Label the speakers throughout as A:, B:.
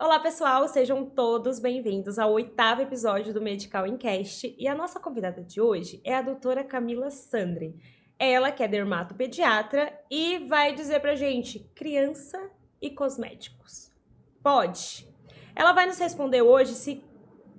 A: Olá, pessoal! Sejam todos bem-vindos ao 8º episódio do Medical Incast. E a nossa convidada de hoje é a doutora Camila Sandri. Ela que é dermatopediatra e vai dizer pra gente criança e cosméticos. Pode? Ela vai nos responder hoje se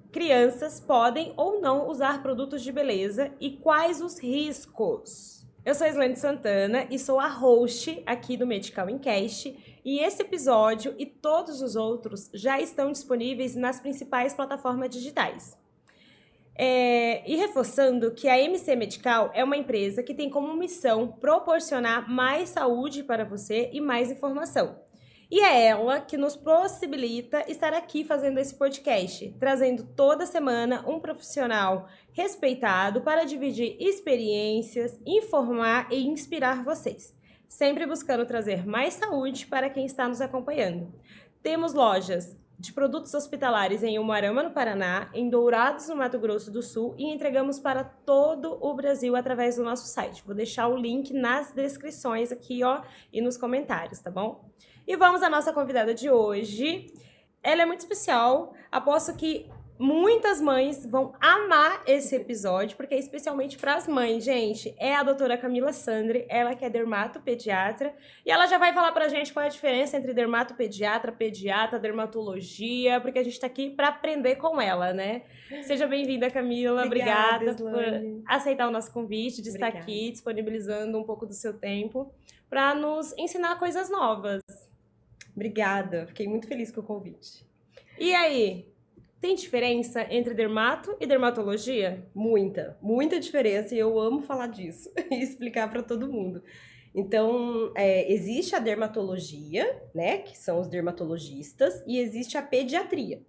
A: crianças podem ou não usar produtos de beleza e quais os riscos. Eu sou a Islane Santana e sou a host aqui do Medical Incast. E esse episódio e todos os outros já estão disponíveis nas principais plataformas digitais. E reforçando que a MC Medical é uma empresa que tem como missão proporcionar mais saúde para você e mais informação. E é ela que nos possibilita estar aqui fazendo esse podcast, trazendo toda semana um profissional respeitado para dividir experiências, informar e inspirar vocês. Sempre buscando trazer mais saúde para quem está nos acompanhando. Temos lojas de produtos hospitalares em Umuarama, no Paraná, em Dourados, no Mato Grosso do Sul, e entregamos para todo o Brasil através do nosso site. Vou deixar o link nas descrições aqui, ó, e nos comentários, tá bom? E vamos à nossa convidada de hoje. Ela é muito especial, aposto que muitas mães vão amar esse episódio, porque é especialmente para as mães, gente. É a doutora Camila Sandri, ela que é dermatopediatra, e ela já vai falar pra gente qual é a diferença entre dermatopediatra, pediatra, dermatologia, porque a gente tá aqui para aprender com ela, né? Seja bem-vinda, Camila. Obrigada por aceitar o nosso convite, de estar aqui, disponibilizando um pouco do seu tempo para nos ensinar coisas novas.
B: Obrigada, fiquei muito feliz com o convite.
A: E aí? Tem diferença entre dermato e dermatologia?
B: Muita diferença, e eu amo falar disso e explicar para todo mundo. Então, existe a dermatologia, né, que são os dermatologistas, e existe a pediatria.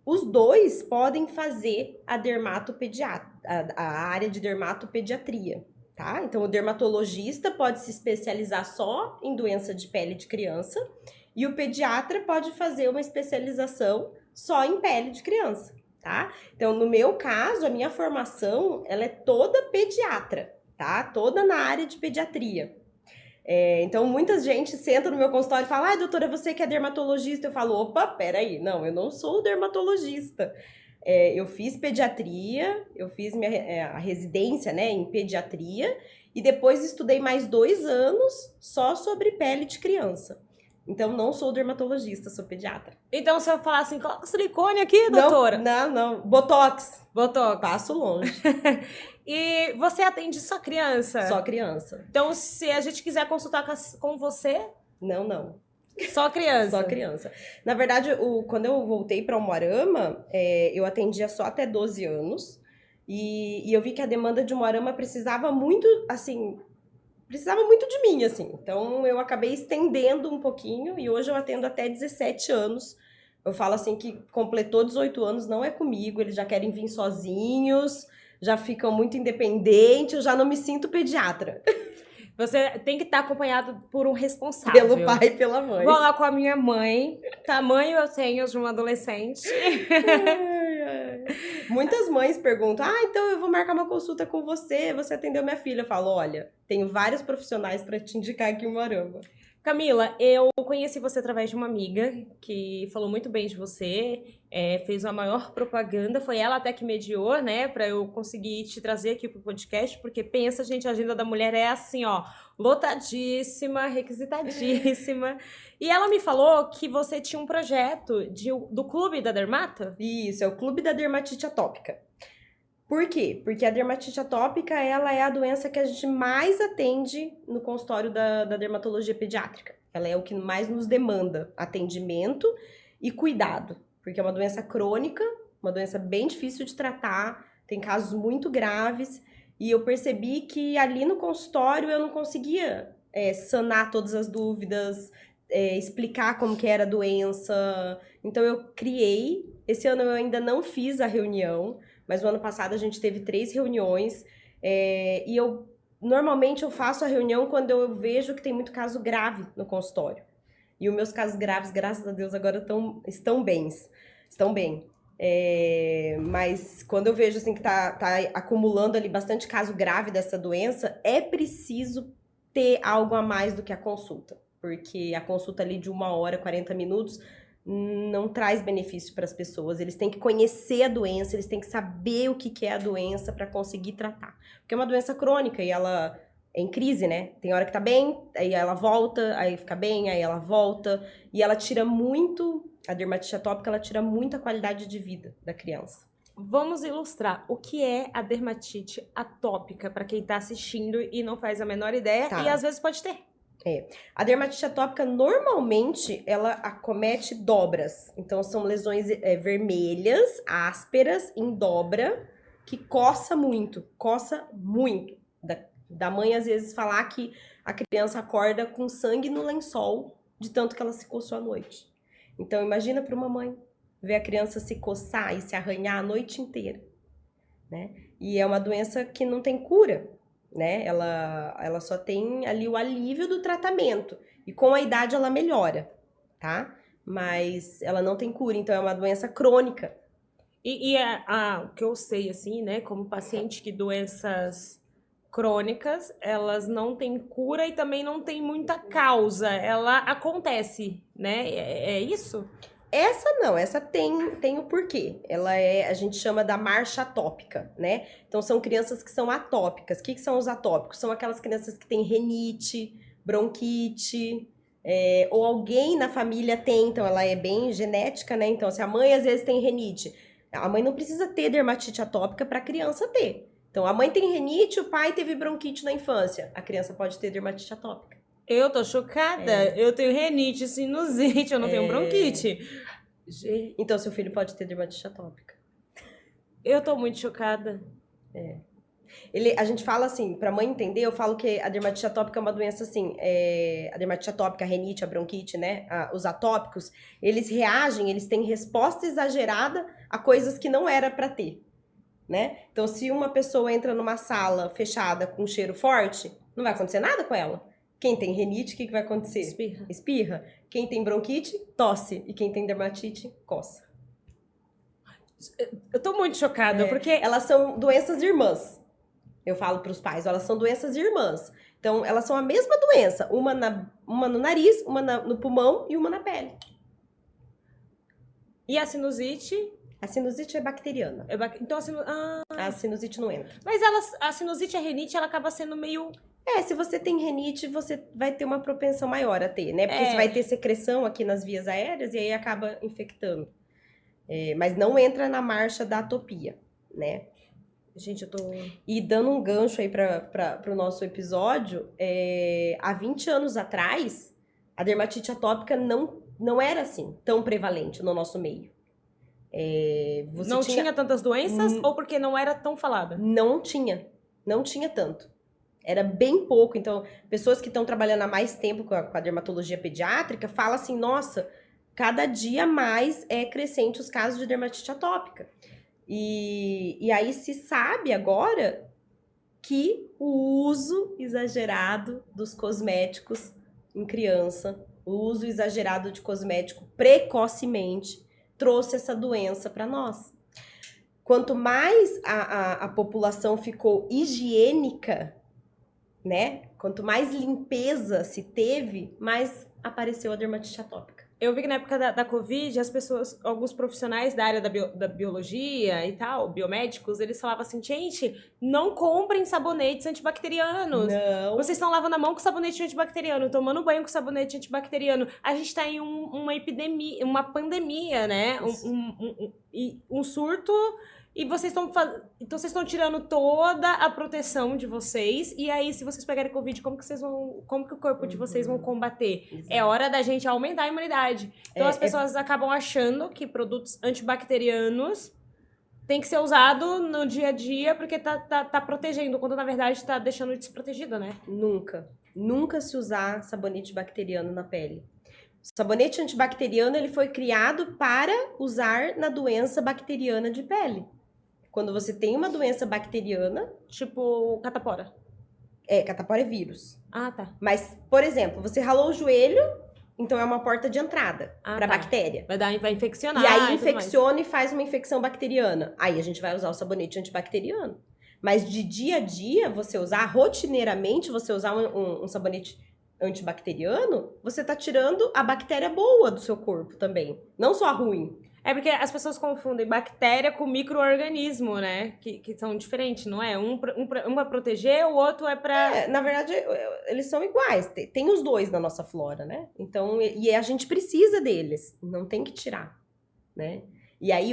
B: Os dois podem fazer a área de dermatopediatria, tá? Então, o dermatologista pode se especializar só em doença de pele de criança, e o pediatra pode fazer uma especialização só em pele de criança, tá? Então, no meu caso, a minha formação, ela é toda pediatra, tá? Toda na área de pediatria. Então, muita gente senta no meu consultório e fala, doutora, você que é dermatologista? Eu falo, opa, peraí, não, eu não sou dermatologista. Eu fiz pediatria, eu fiz a residência, né, em pediatria, e depois estudei mais 2 anos só sobre pele de criança. Então, não sou dermatologista, sou pediatra.
A: Então, se eu falar assim, coloca silicone aqui, doutora?
B: Não. Botox.
A: Botox.
B: Passo longe.
A: E você atende só criança?
B: Só criança.
A: Então, se a gente quiser consultar com você...
B: Não.
A: Só criança?
B: Só criança. Na verdade, quando eu voltei para Umuarama, eu atendia só até 12 anos. E eu vi que a demanda de Umuarama precisava muito de mim, assim. Então, eu acabei estendendo um pouquinho e hoje eu atendo até 17 anos. Eu falo assim que completou 18 anos, não é comigo, eles já querem vir sozinhos, já ficam muito independentes, eu já não me sinto pediatra.
A: Você tem que estar acompanhado por um responsável.
B: Pelo pai e pela mãe.
A: Vou lá com a minha mãe, tamanho eu tenho de uma adolescente.
B: Muitas mães perguntam, então eu vou marcar uma consulta com você atendeu minha filha. Eu falo, olha, tenho vários profissionais para te indicar aqui em Umuarama.
A: Camila, eu conheci você através de uma amiga que falou muito bem de você, fez uma maior propaganda, foi ela até que mediou, né, para eu conseguir te trazer aqui pro podcast, porque pensa, gente, a agenda da mulher é assim, ó, lotadíssima, requisitadíssima. E ela me falou que você tinha um projeto do Clube da Dermata?
B: Isso, é o Clube da Dermatite Atópica. Por quê? Porque a dermatite atópica, ela é a doença que a gente mais atende no consultório da dermatologia pediátrica. Ela é o que mais nos demanda atendimento e cuidado, porque é uma doença crônica, uma doença bem difícil de tratar, tem casos muito graves, e eu percebi que ali no consultório eu não conseguia sanar todas as dúvidas, explicar como que era a doença. Então eu criei, esse ano eu ainda não fiz a reunião, mas no ano passado a gente teve 3 reuniões, e normalmente eu faço a reunião quando eu vejo que tem muito caso grave no consultório. E os meus casos graves, graças a Deus, agora estão bem. Mas quando eu vejo assim, que tá acumulando ali bastante caso grave dessa doença, é preciso ter algo a mais do que a consulta. Porque a consulta ali de 1 hora, 40 minutos, não traz benefício para as pessoas. Eles têm que conhecer a doença, eles têm que saber o que é a doença para conseguir tratar. Porque é uma doença crônica e ela é em crise, né? Tem hora que tá bem, aí ela volta, aí fica bem, aí ela volta. E ela tira muito, a dermatite atópica, ela tira muito a qualidade de vida da criança.
A: Vamos ilustrar o que é a dermatite atópica para quem tá assistindo e não faz a menor ideia
B: Tá.
A: e às vezes pode ter.
B: A dermatite atópica, normalmente, ela acomete dobras. Então, são lesões vermelhas, ásperas, em dobra, que coça muito. Da mãe, às vezes, falar que a criança acorda com sangue no lençol, de tanto que ela se coçou à noite. Então, imagina para uma mãe ver a criança se coçar e se arranhar a noite inteira, né? E é uma doença que não tem cura, né? Ela só tem ali o alívio do tratamento. E com a idade ela melhora, tá? Mas ela não tem cura, então é uma doença crônica.
A: E o que eu sei, assim, né, como paciente, que doenças crônicas, elas não têm cura e também não tem muita causa. Ela acontece, né? É isso?
B: Essa não, essa tem o porquê. A gente chama da marcha atópica, né? Então são crianças que são atópicas. O que são os atópicos? São aquelas crianças que têm rinite, bronquite, ou alguém na família tem, então ela é bem genética, né? Então, se a mãe às vezes tem rinite, a mãe não precisa ter dermatite atópica para a criança ter. Então, a mãe tem rinite, o pai teve bronquite na infância, a criança pode ter dermatite atópica.
A: Eu tô chocada. Eu tenho renite, sinusite, eu não tenho bronquite.
B: Então, seu filho pode ter dermatite atópica.
A: Eu tô muito chocada.
B: A gente fala assim, pra mãe entender, eu falo que a dermatite atópica é uma doença assim, a dermatite atópica, a rinite, a bronquite, né, os atópicos, eles reagem, eles têm resposta exagerada a coisas que não era pra ter, né? Então, se uma pessoa entra numa sala fechada com cheiro forte, não vai acontecer nada com ela. Quem tem rinite, o que vai acontecer? Espirra. Quem tem bronquite, tosse. E quem tem dermatite, coça.
A: Eu tô muito chocada, porque...
B: Elas são doenças irmãs. Eu falo pros pais, elas são doenças irmãs. Então, elas são a mesma doença. Uma no nariz, uma no pulmão e uma na pele.
A: E a sinusite?
B: A sinusite é bacteriana.
A: Então,
B: a sinusite não entra.
A: Mas a sinusite e a rinite, ela acaba sendo meio...
B: Se você tem rinite, você vai ter uma propensão maior a ter, né? Porque você vai ter secreção aqui nas vias aéreas e aí acaba infectando. Mas não entra na marcha da atopia, né?
A: Gente, eu tô...
B: E dando um gancho aí para o nosso episódio, há 20 anos atrás, a dermatite atópica não era assim, tão prevalente no nosso meio.
A: Não tinha tantas doenças ou porque não era tão falada?
B: Não tinha tanto. Era bem pouco. Então, pessoas que estão trabalhando há mais tempo com a dermatologia pediátrica falam assim, nossa, cada dia mais é crescente os casos de dermatite atópica. E aí se sabe agora que o uso exagerado dos cosméticos em criança, o uso exagerado de cosmético precocemente, trouxe essa doença para nós. Quanto mais a população ficou higiênica, né? Quanto mais limpeza se teve, mais apareceu a dermatite atópica.
A: Eu vi que na época da Covid, as pessoas, alguns profissionais da área da biologia e tal, biomédicos, eles falavam assim, gente, não comprem sabonetes antibacterianos.
B: Não.
A: Vocês estão lavando a mão com sabonete antibacteriano, tomando banho com sabonete antibacteriano. A gente tá em uma epidemia, uma pandemia, né? Um surto... E vocês estão tirando toda a proteção de vocês. E aí, se vocês pegarem Covid, como que o corpo de vocês vão combater? Exato. É hora da gente aumentar a imunidade. Então, as pessoas acabam achando que produtos antibacterianos tem que ser usado no dia a dia porque tá protegendo, quando na verdade tá deixando desprotegido, né?
B: Nunca se usar sabonete bacteriano na pele. O sabonete antibacteriano, ele foi criado para usar na doença bacteriana de pele. Quando você tem uma doença bacteriana...
A: Tipo catapora.
B: Catapora é vírus.
A: Ah, tá.
B: Mas, por exemplo, você ralou o joelho, então é uma porta de entrada para bactéria.
A: Vai infeccionar.
B: E aí infecciona e faz uma infecção bacteriana. Aí a gente vai usar o sabonete antibacteriano. Mas de dia a dia, você usar rotineiramente, você usar um sabonete antibacteriano, você tá tirando a bactéria boa do seu corpo também, não só a ruim.
A: É porque as pessoas confundem bactéria com micro-organismo, né? Que são diferentes, não é? Um pra proteger, o outro é pra...
B: Na verdade, eles são iguais. Tem os dois na nossa flora, né? Então, e a gente precisa deles. Não tem que tirar, né? E aí,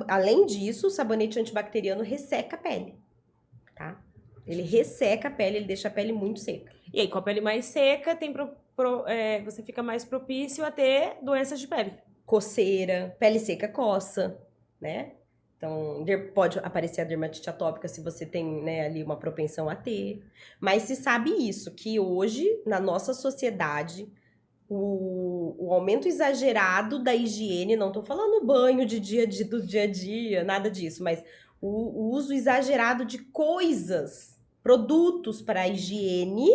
B: além disso, o sabonete antibacteriano resseca a pele, tá? Ele resseca a pele, ele deixa a pele muito seca.
A: E aí, com a pele mais seca, você fica mais propício a ter doenças de pele.
B: Coceira, pele seca coça, né? Então, pode aparecer a dermatite atópica se você tem, né, ali uma propensão a ter. Mas se sabe isso, que hoje, na nossa sociedade, o aumento exagerado da higiene, não tô falando banho do dia a dia, nada disso, mas o uso exagerado de coisas, produtos para a higiene,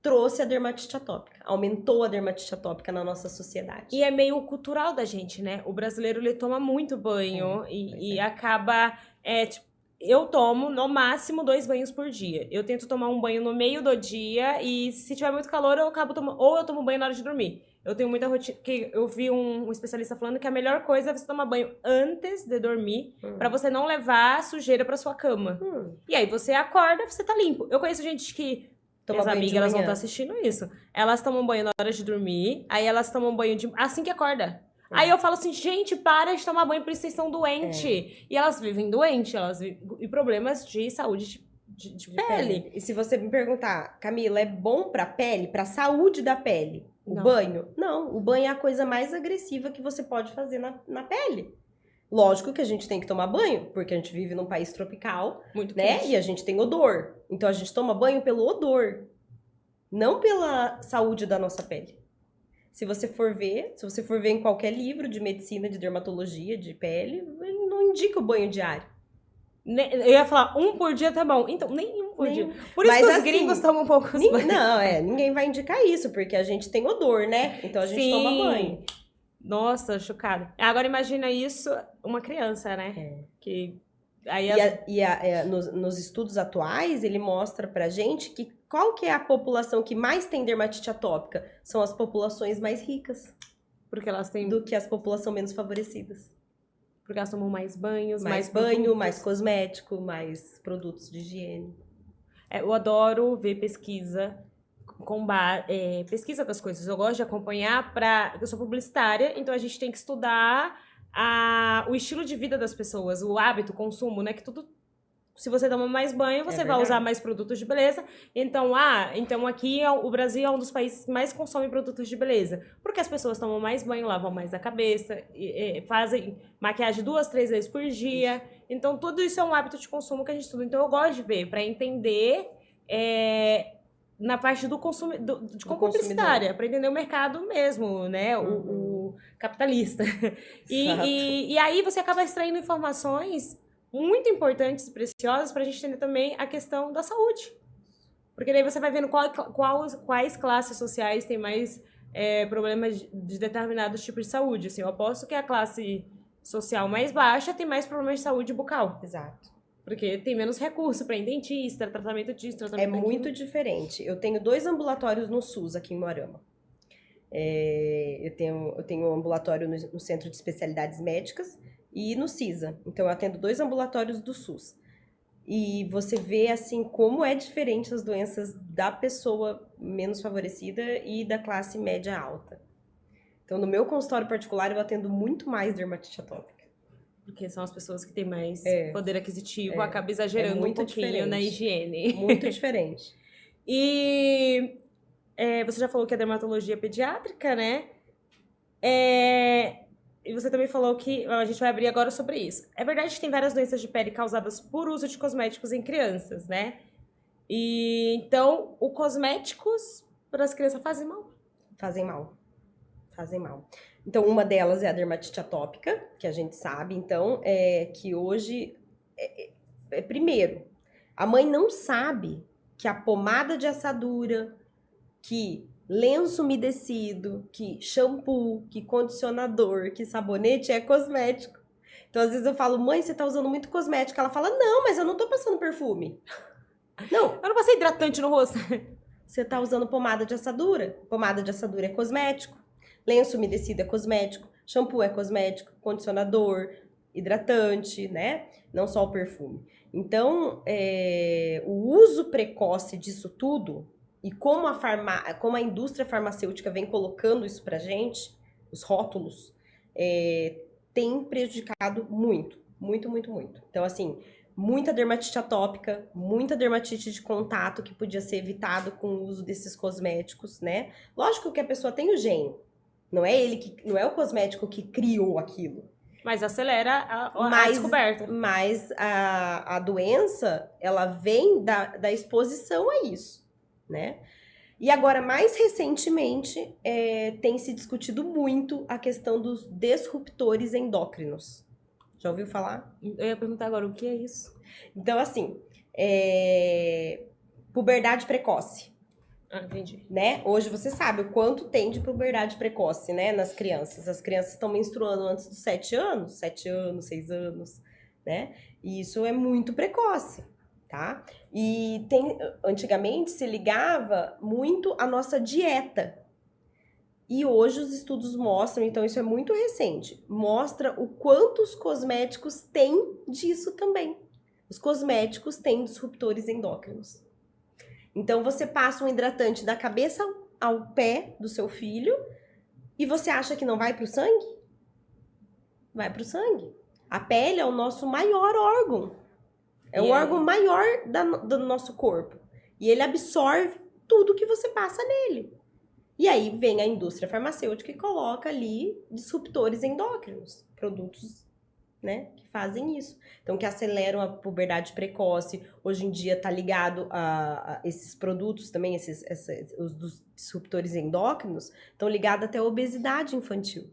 B: trouxe a dermatite atópica, aumentou a dermatite atópica na nossa sociedade.
A: E é meio cultural da gente, né? O brasileiro, ele toma muito banho e acaba... tipo, eu tomo, no máximo, 2 banhos por dia. Eu tento tomar um banho no meio do dia e, se tiver muito calor, eu acabo tomando... Ou eu tomo banho na hora de dormir. Eu tenho muita rotina... que eu vi um especialista falando que a melhor coisa é você tomar banho antes de dormir, pra você não levar sujeira pra sua cama. E aí, você acorda, você tá limpo. Eu conheço gente que... Minhas amigas, elas vão estar assistindo isso. Elas tomam banho na hora de dormir, aí elas tomam banho assim que acorda. Aí eu falo assim, gente, para de tomar banho, por isso vocês estão doentes. E elas vivem doentes, e problemas de saúde de pele.
B: E se você me perguntar, Camila, é bom pra pele, pra saúde da pele, o banho? Não, o banho é a coisa mais agressiva que você pode fazer na pele. Lógico que a gente tem que tomar banho, porque a gente vive num país tropical,
A: muito
B: né?
A: quente.
B: E a gente tem odor. Então a gente toma banho pelo odor, não pela saúde da nossa pele. Se você for ver em qualquer livro de medicina, de dermatologia, de pele, ele não indica o banho diário.
A: Eu ia falar, 1 por dia tá bom. Então, nem 1 por dia. Por isso que os gringos tomam poucos banhos.
B: Não, ninguém vai indicar isso, porque a gente tem odor, né? Então a gente toma banho.
A: Nossa, chocada. Agora imagina isso, uma criança, né? Que aí
B: nos estudos atuais, ele mostra pra gente que qual que é a população que mais tem dermatite atópica? São as populações mais ricas.
A: Porque elas têm...
B: Do que as populações menos favorecidas.
A: Porque elas tomam mais banhos, mais
B: banho, mais cosmético, mais produtos de higiene.
A: Eu adoro ver pesquisa pesquisa das coisas. Eu gosto de acompanhar eu sou publicitária, então a gente tem que estudar o estilo de vida das pessoas, o hábito, o consumo, né? Que tudo... Se você toma mais banho, você vai usar mais produtos de beleza. Então, então aqui o Brasil é um dos países que mais consome produtos de beleza. Porque as pessoas tomam mais banho, lavam mais a cabeça, fazem maquiagem 2, 3 vezes por dia. Então, tudo isso é um hábito de consumo que a gente estuda. Então, eu gosto de ver, para entender na parte de como publicitária, para entender o mercado mesmo, né? O capitalista. E aí você acaba extraindo informações muito importantes e preciosas para a gente entender também a questão da saúde. Porque daí você vai vendo quais classes sociais têm mais problemas de determinados tipos de saúde. Assim, eu aposto que a classe social mais baixa tem mais problemas de saúde bucal.
B: Exato.
A: Porque tem menos recurso para ir em dentista, tratamento disso, tratamento daquilo.
B: É muito diferente. Eu tenho 2 ambulatórios no SUS aqui em Moarama. Eu tenho um ambulatório no Centro de Especialidades Médicas e no CISA. Então, eu atendo 2 ambulatórios do SUS. E você vê, assim, como é diferente as doenças da pessoa menos favorecida e da classe média alta. Então, no meu consultório particular, eu atendo muito mais dermatite atópica.
A: Porque são as pessoas que têm mais poder aquisitivo, acaba exagerando
B: muito
A: um pouquinho
B: diferente.
A: na higiene.
B: Muito diferente.
A: E você já falou que é dermatologia pediátrica, né? E você também falou que a gente vai abrir agora sobre isso. É verdade que tem várias doenças de pele causadas por uso de cosméticos em crianças, né? E então, os cosméticos para as crianças fazem mal?
B: Fazem mal. Fazem mal. Então, uma delas é a dermatite atópica, que a gente sabe, então, que hoje... primeiro, a mãe não sabe que a pomada de assadura, que lenço umedecido, que shampoo, que condicionador, que sabonete é cosmético. Então, às vezes eu falo, mãe, você tá usando muito cosmético. Ela fala, não, mas eu não tô passando perfume. Não.
A: Eu não passei hidratante no rosto.
B: você tá usando pomada de assadura. Pomada de assadura é cosmético. Lenço umedecido é cosmético. Shampoo é cosmético. Condicionador, hidratante, né? Não só o perfume. Então, o uso precoce disso tudo e como a indústria farmacêutica vem colocando isso pra gente, os rótulos, tem prejudicado muito, muito, muito, muito. Então, assim, muita dermatite atópica, muita dermatite de contato que podia ser evitado com o uso desses cosméticos, né? Lógico que a pessoa tem o gene, não é o cosmético que criou aquilo.
A: Mas acelera a descoberta.
B: Mas a doença, ela vem da exposição a isso, né? E agora, mais recentemente, tem se discutido muito a questão dos disruptores endócrinos. Já ouviu falar?
A: Eu ia perguntar agora, o que é isso?
B: Então, assim, puberdade precoce.
A: Ah, entendi.
B: Né? Hoje você sabe o quanto tem de puberdade precoce, né, nas crianças. As crianças estão menstruando antes dos 7 anos, 6 anos, né? E isso é muito precoce, tá? E antigamente se ligava muito à nossa dieta. E hoje os estudos mostram, então isso é muito recente, mostra o quanto os cosméticos têm disso também. Os cosméticos têm disruptores endócrinos. Então, você passa um hidratante da cabeça ao pé do seu filho e você acha que não vai pro sangue? Vai pro sangue. A pele é o nosso maior órgão. É o órgão maior do nosso corpo. E ele absorve tudo que você passa nele. E aí vem a indústria farmacêutica e coloca ali disruptores endócrinos, produtos, né, que fazem isso. Então, que aceleram a puberdade precoce. Hoje em dia tá ligado a esses produtos também, os dos disruptores endócrinos, estão ligados até a obesidade infantil.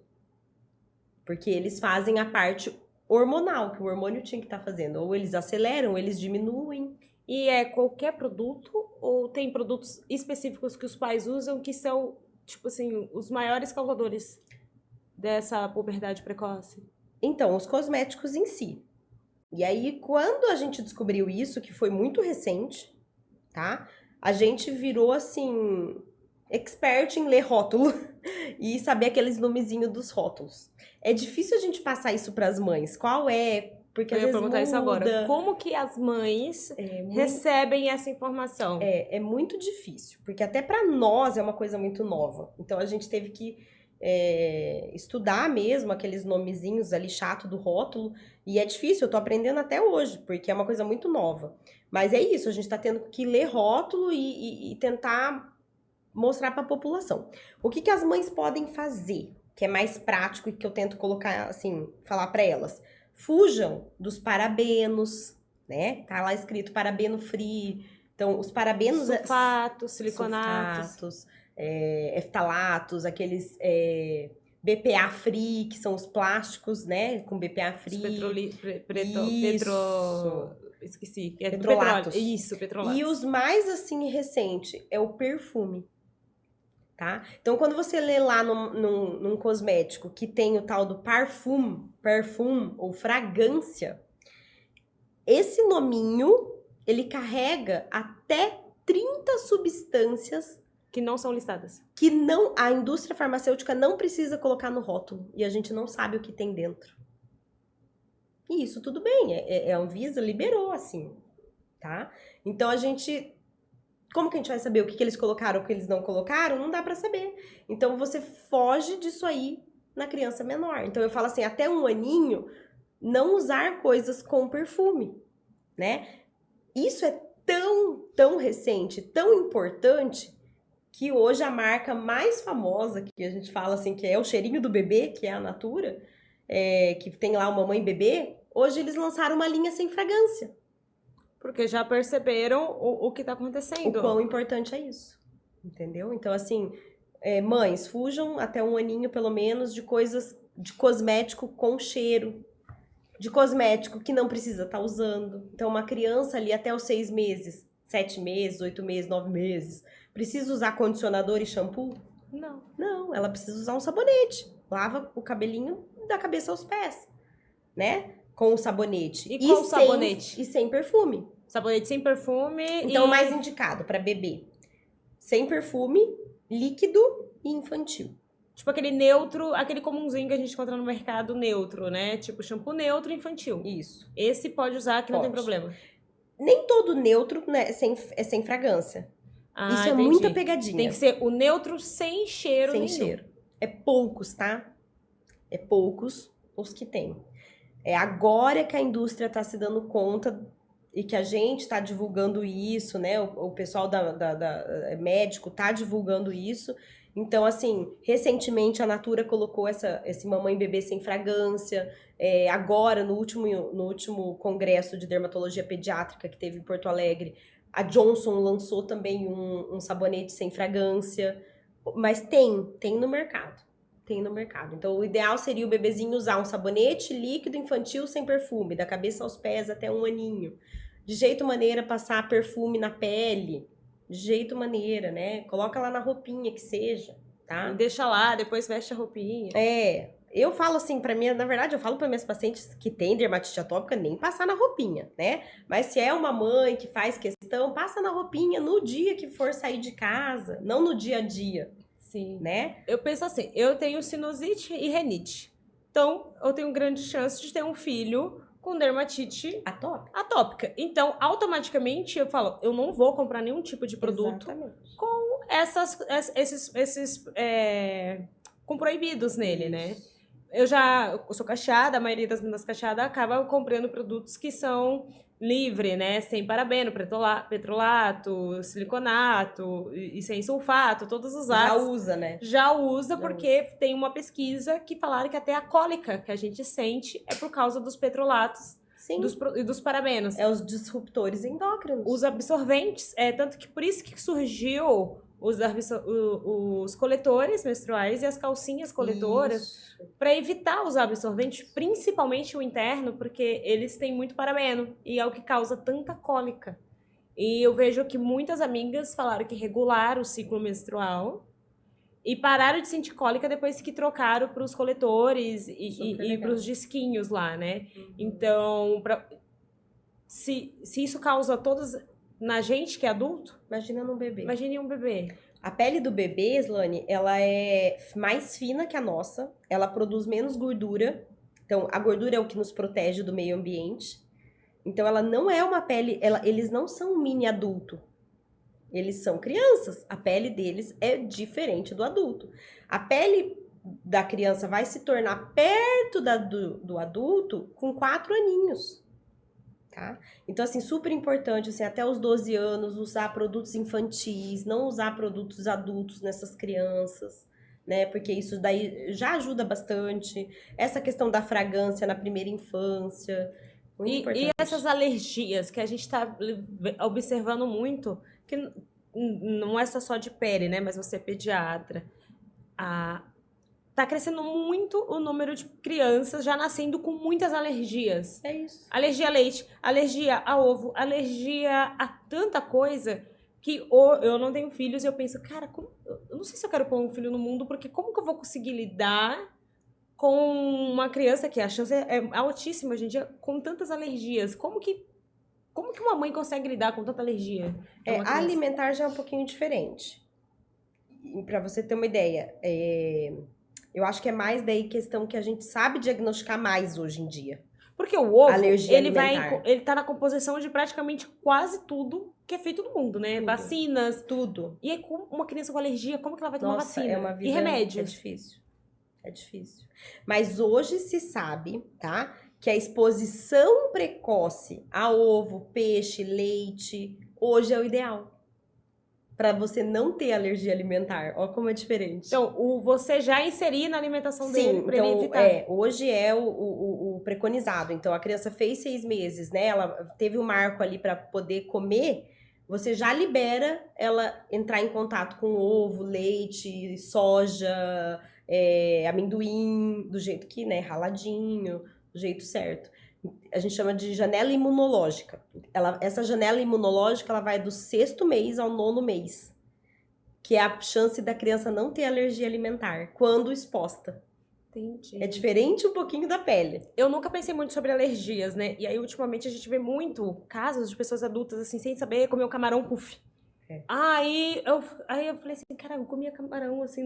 B: Porque eles fazem a parte hormonal, que o hormônio tinha que estar fazendo. Ou eles aceleram, ou eles diminuem.
A: E é qualquer produto ou tem produtos específicos que os pais usam que são, tipo assim, os maiores causadores dessa puberdade precoce?
B: Então, os cosméticos em si. E aí, quando a gente descobriu isso, que foi muito recente, tá? A gente virou, assim, expert em ler rótulo e saber aqueles nomezinhos dos rótulos. É difícil a gente passar isso para as mães. Qual é? Porque às
A: Eu ia
B: vezes
A: perguntar
B: muda.
A: isso agora. Como que as mães recebem essa informação?
B: É muito difícil, porque até para nós é uma coisa muito nova. Então, a gente teve que estudar mesmo aqueles nomezinhos ali chato do rótulo, e é difícil, eu tô aprendendo até hoje, porque é uma coisa muito nova. Mas é isso, a gente tá tendo que ler rótulo e tentar mostrar para a população. O que as mães podem fazer, que é mais prático e que eu tento colocar, assim, falar para elas? Fujam dos parabenos, né? Tá lá escrito parabeno free. Então, os parabenos...
A: Sulfatos, siliconatos.
B: Sulfatos, eftalatos, aqueles BPA free, que são os plásticos, né? Com BPA free.
A: Esqueci.
B: Petrolatos.
A: Isso, petrolatos.
B: E os mais, assim, recente é o perfume. Tá? Então, quando você lê lá num cosmético que tem o tal do parfum ou fragrância, esse nominho, ele carrega até 30 substâncias
A: que não são listadas.
B: Que a indústria farmacêutica não precisa colocar no rótulo. E a gente não sabe o que tem dentro. E isso tudo bem, a Anvisa liberou, assim, tá? Então, como que a gente vai saber o que eles colocaram, o que eles não colocaram? Não dá pra saber. Então, você foge disso aí na criança menor. Então, eu falo assim, até 1 aninho, não usar coisas com perfume, né? Isso é tão recente, tão importante, que hoje a marca mais famosa, que a gente fala assim, que é o cheirinho do bebê, que é a Natura, que tem lá o Mamãe Bebê, hoje eles lançaram uma linha sem fragrância.
A: Porque já perceberam o que tá acontecendo.
B: O quão importante é isso, entendeu? Então, assim, mães, fujam até 1 aninho, pelo menos, de coisas, de cosmético com cheiro, de cosmético que não precisa estar usando. Então, uma criança ali até os 6 meses, 7 meses, 8 meses, 9 meses, precisa usar condicionador e shampoo?
A: Não.
B: Não, ela precisa usar um sabonete. Lava o cabelinho da cabeça aos pés, né? Com o sabonete.
A: E com o sabonete?
B: E sem perfume.
A: Sabonete sem perfume.
B: Então, o mais indicado para bebê. sem perfume, líquido e infantil.
A: Tipo aquele neutro, aquele comunzinho que a gente encontra no mercado neutro, né? Tipo shampoo neutro infantil.
B: Isso.
A: Esse pode usar que não tem
B: Pode.
A: problema.
B: Nem todo neutro, né, é sem fragrância. Isso é
A: Entendi.
B: muita pegadinha.
A: Tem que ser o neutro sem cheiro
B: sem
A: nenhum.
B: cheiro. É poucos, tá? É poucos os que tem. É agora que a indústria está se dando conta e que a gente está divulgando isso, né? O pessoal médico está divulgando isso. Então, assim, recentemente a Natura colocou esse mamãe e bebê sem fragrância. Agora, no último congresso de dermatologia pediátrica que teve em Porto Alegre, a Johnson lançou também um sabonete sem fragrância. Mas tem no mercado. Tem no mercado. Então, o ideal seria o bebezinho usar um sabonete líquido infantil sem perfume, da cabeça aos pés até 1 aninho. De jeito maneira, passar perfume na pele. De jeito maneira, né? Coloca lá na roupinha que seja, tá?
A: Deixa lá, depois veste a roupinha.
B: Eu falo assim, pra mim, na verdade, eu falo para minhas pacientes que têm dermatite atópica, nem passar na roupinha, né? Mas se é uma mãe que faz questão, passa na roupinha no dia que for sair de casa, não no dia a dia.
A: Sim.
B: Né?
A: Eu penso assim, eu tenho sinusite e renite. Então, eu tenho grande chance de ter um filho com dermatite atópica. Então, automaticamente, eu falo, eu não vou comprar nenhum tipo de produto com com proibidos nele, né? Eu sou cacheada, a maioria das meninas cacheadas acaba comprando produtos que são livre, né? Sem parabeno, petrolato, siliconato e sem sulfato, todos os ácidos.
B: Já usa, né?
A: Já usa porque tem uma pesquisa que falaram que até a cólica que a gente sente é por causa dos petrolatos e dos parabenos.
B: É os disruptores endócrinos.
A: Os absorventes, tanto que por isso que surgiu os coletores menstruais e as calcinhas coletoras para evitar os absorventes, principalmente o interno, porque eles têm muito parabeno e é o que causa tanta cólica. E eu vejo que muitas amigas falaram que regularam o ciclo menstrual e pararam de sentir cólica depois que trocaram para os coletores e para os disquinhos lá, né? Uhum. Então, se isso causa todas... Na gente que é adulto,
B: imagina num bebê.
A: Imagine um bebê.
B: A pele do bebê, Slane, ela é mais fina que a nossa, ela produz menos gordura. Então, a gordura é o que nos protege do meio ambiente. Então, ela não é uma pele... eles não são um mini adulto. Eles são crianças. A pele deles é diferente do adulto. A pele da criança vai se tornar perto do adulto com 4 aninhos. Tá? Então, assim, super importante, assim, até os 12 anos, usar produtos infantis, não usar produtos adultos nessas crianças, né? Porque isso daí já ajuda bastante. Essa questão da fragrância na primeira infância, muito importante.
A: E essas alergias que a gente tá observando muito, que não é só de pele, né? Mas você é pediatra. Tá crescendo muito o número de crianças já nascendo com muitas alergias.
B: É isso.
A: Alergia a leite, alergia a ovo, alergia a tanta coisa que eu não tenho filhos e eu penso, cara, eu não sei se eu quero pôr um filho no mundo, porque como que eu vou conseguir lidar com uma criança que a chance é altíssima hoje em dia, com tantas alergias? Como que uma mãe consegue lidar com tanta alergia?
B: A alimentar já é um pouquinho diferente. Para você ter uma ideia, eu acho que é mais daí questão que a gente sabe diagnosticar mais hoje em dia.
A: Porque o ovo,
B: alergia
A: ele tá na composição de praticamente quase tudo que é feito no mundo, né?
B: Tudo.
A: Vacinas.
B: Tudo.
A: E aí, uma criança com alergia, como que ela vai tomar vacina?
B: É uma vida,
A: e remédios?
B: É difícil. É difícil. Mas hoje se sabe, tá? Que a exposição precoce a ovo, peixe, leite, hoje é o ideal. Para você não ter alergia alimentar. Olha como é diferente.
A: Então, você já inserir na alimentação dele para ele evitar.
B: Hoje é o preconizado. Então, a criança fez 6 meses, né? Ela teve um marco ali para poder comer. Você já libera ela entrar em contato com ovo, leite, soja, amendoim, do jeito que, né? Raladinho, do jeito certo. A gente chama de janela imunológica. Essa janela imunológica, ela vai do 6º mês ao 9º mês. Que é a chance da criança não ter alergia alimentar, quando exposta.
A: Entendi.
B: É diferente um pouquinho da pele.
A: Eu nunca pensei muito sobre alergias, né? E aí, ultimamente, a gente vê muito casos de pessoas adultas, assim, sem saber comer o camarão puff. Aí eu falei assim, cara, eu comia camarão, assim,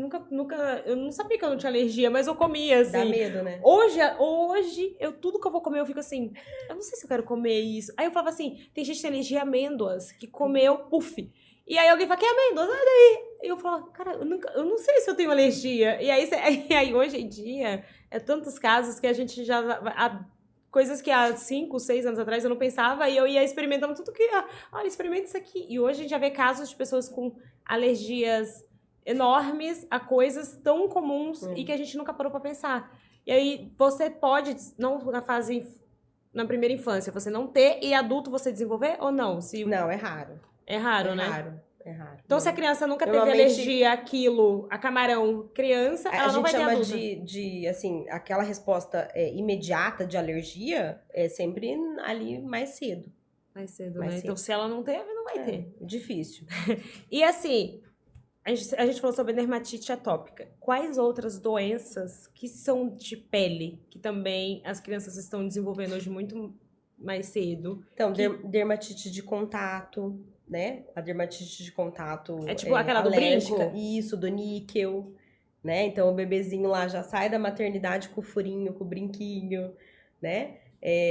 A: eu não sabia que eu não tinha alergia, mas eu comia, assim.
B: Dá medo, né?
A: Hoje, tudo que eu vou comer, eu fico assim, eu não sei se eu quero comer isso. Aí eu falava assim, tem gente que tem alergia a amêndoas, que comeu puff. E aí alguém fala, que é amêndoas? Sai daí! E eu falo, cara, eu não sei se eu tenho alergia. E aí, aí hoje em dia, é tantos casos que a gente já... Coisas que há 5, 6 anos atrás eu não pensava e eu ia experimentando tudo que... Olha, experimenta isso aqui. E hoje a gente já vê casos de pessoas com alergias enormes a coisas tão comuns e que a gente nunca parou pra pensar. E aí você pode, não na primeira infância, você não ter e adulto você desenvolver ou não?
B: Não, é raro.
A: É raro,
B: É
A: né?
B: raro. É raro.
A: Então, se a criança nunca teve
B: Normalmente-
A: alergia àquilo, a camarão, criança, ela não vai ter
B: A gente
A: adulto.
B: chama de, assim, aquela resposta imediata de alergia é sempre ali mais cedo.
A: Mais cedo,
B: Mais
A: né?
B: cedo.
A: Então, se ela não teve, não vai ter.
B: Difícil.
A: E assim, a gente falou sobre dermatite atópica. Quais outras doenças que são de pele, que também as crianças estão desenvolvendo hoje muito mais cedo?
B: Então, dermatite de contato, né? A dermatite de contato
A: É tipo aquela do
B: alérgica.
A: brinco?
B: Isso, do níquel, né? Então, o bebezinho lá já sai da maternidade com o furinho, com o brinquinho, né?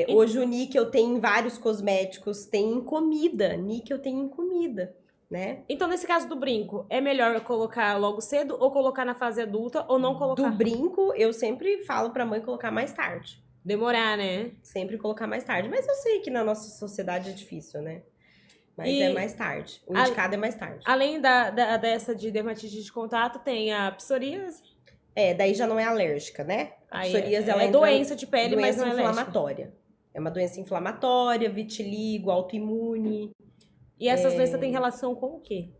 B: Hoje o níquel tem em vários cosméticos, tem em comida. Níquel tem em comida, né?
A: Então, nesse caso do brinco, é melhor colocar logo cedo ou colocar na fase adulta ou não colocar?
B: Do brinco, eu sempre falo pra mãe colocar mais tarde.
A: Demorar, né?
B: Sempre colocar mais tarde. Mas eu sei que na nossa sociedade é difícil, né? Mas
A: E-
B: é mais tarde. O indicado é mais tarde.
A: Além dessa de dermatite de contato, tem a psoríase.
B: Daí já não é alérgica, né? A
A: Aí
B: psoríase, ela
A: é
B: entra
A: doença de pele, mas
B: doença
A: não é alérgica.
B: inflamatória. É uma doença inflamatória, vitiligo, autoimune.
A: E essas doenças têm relação com o quê?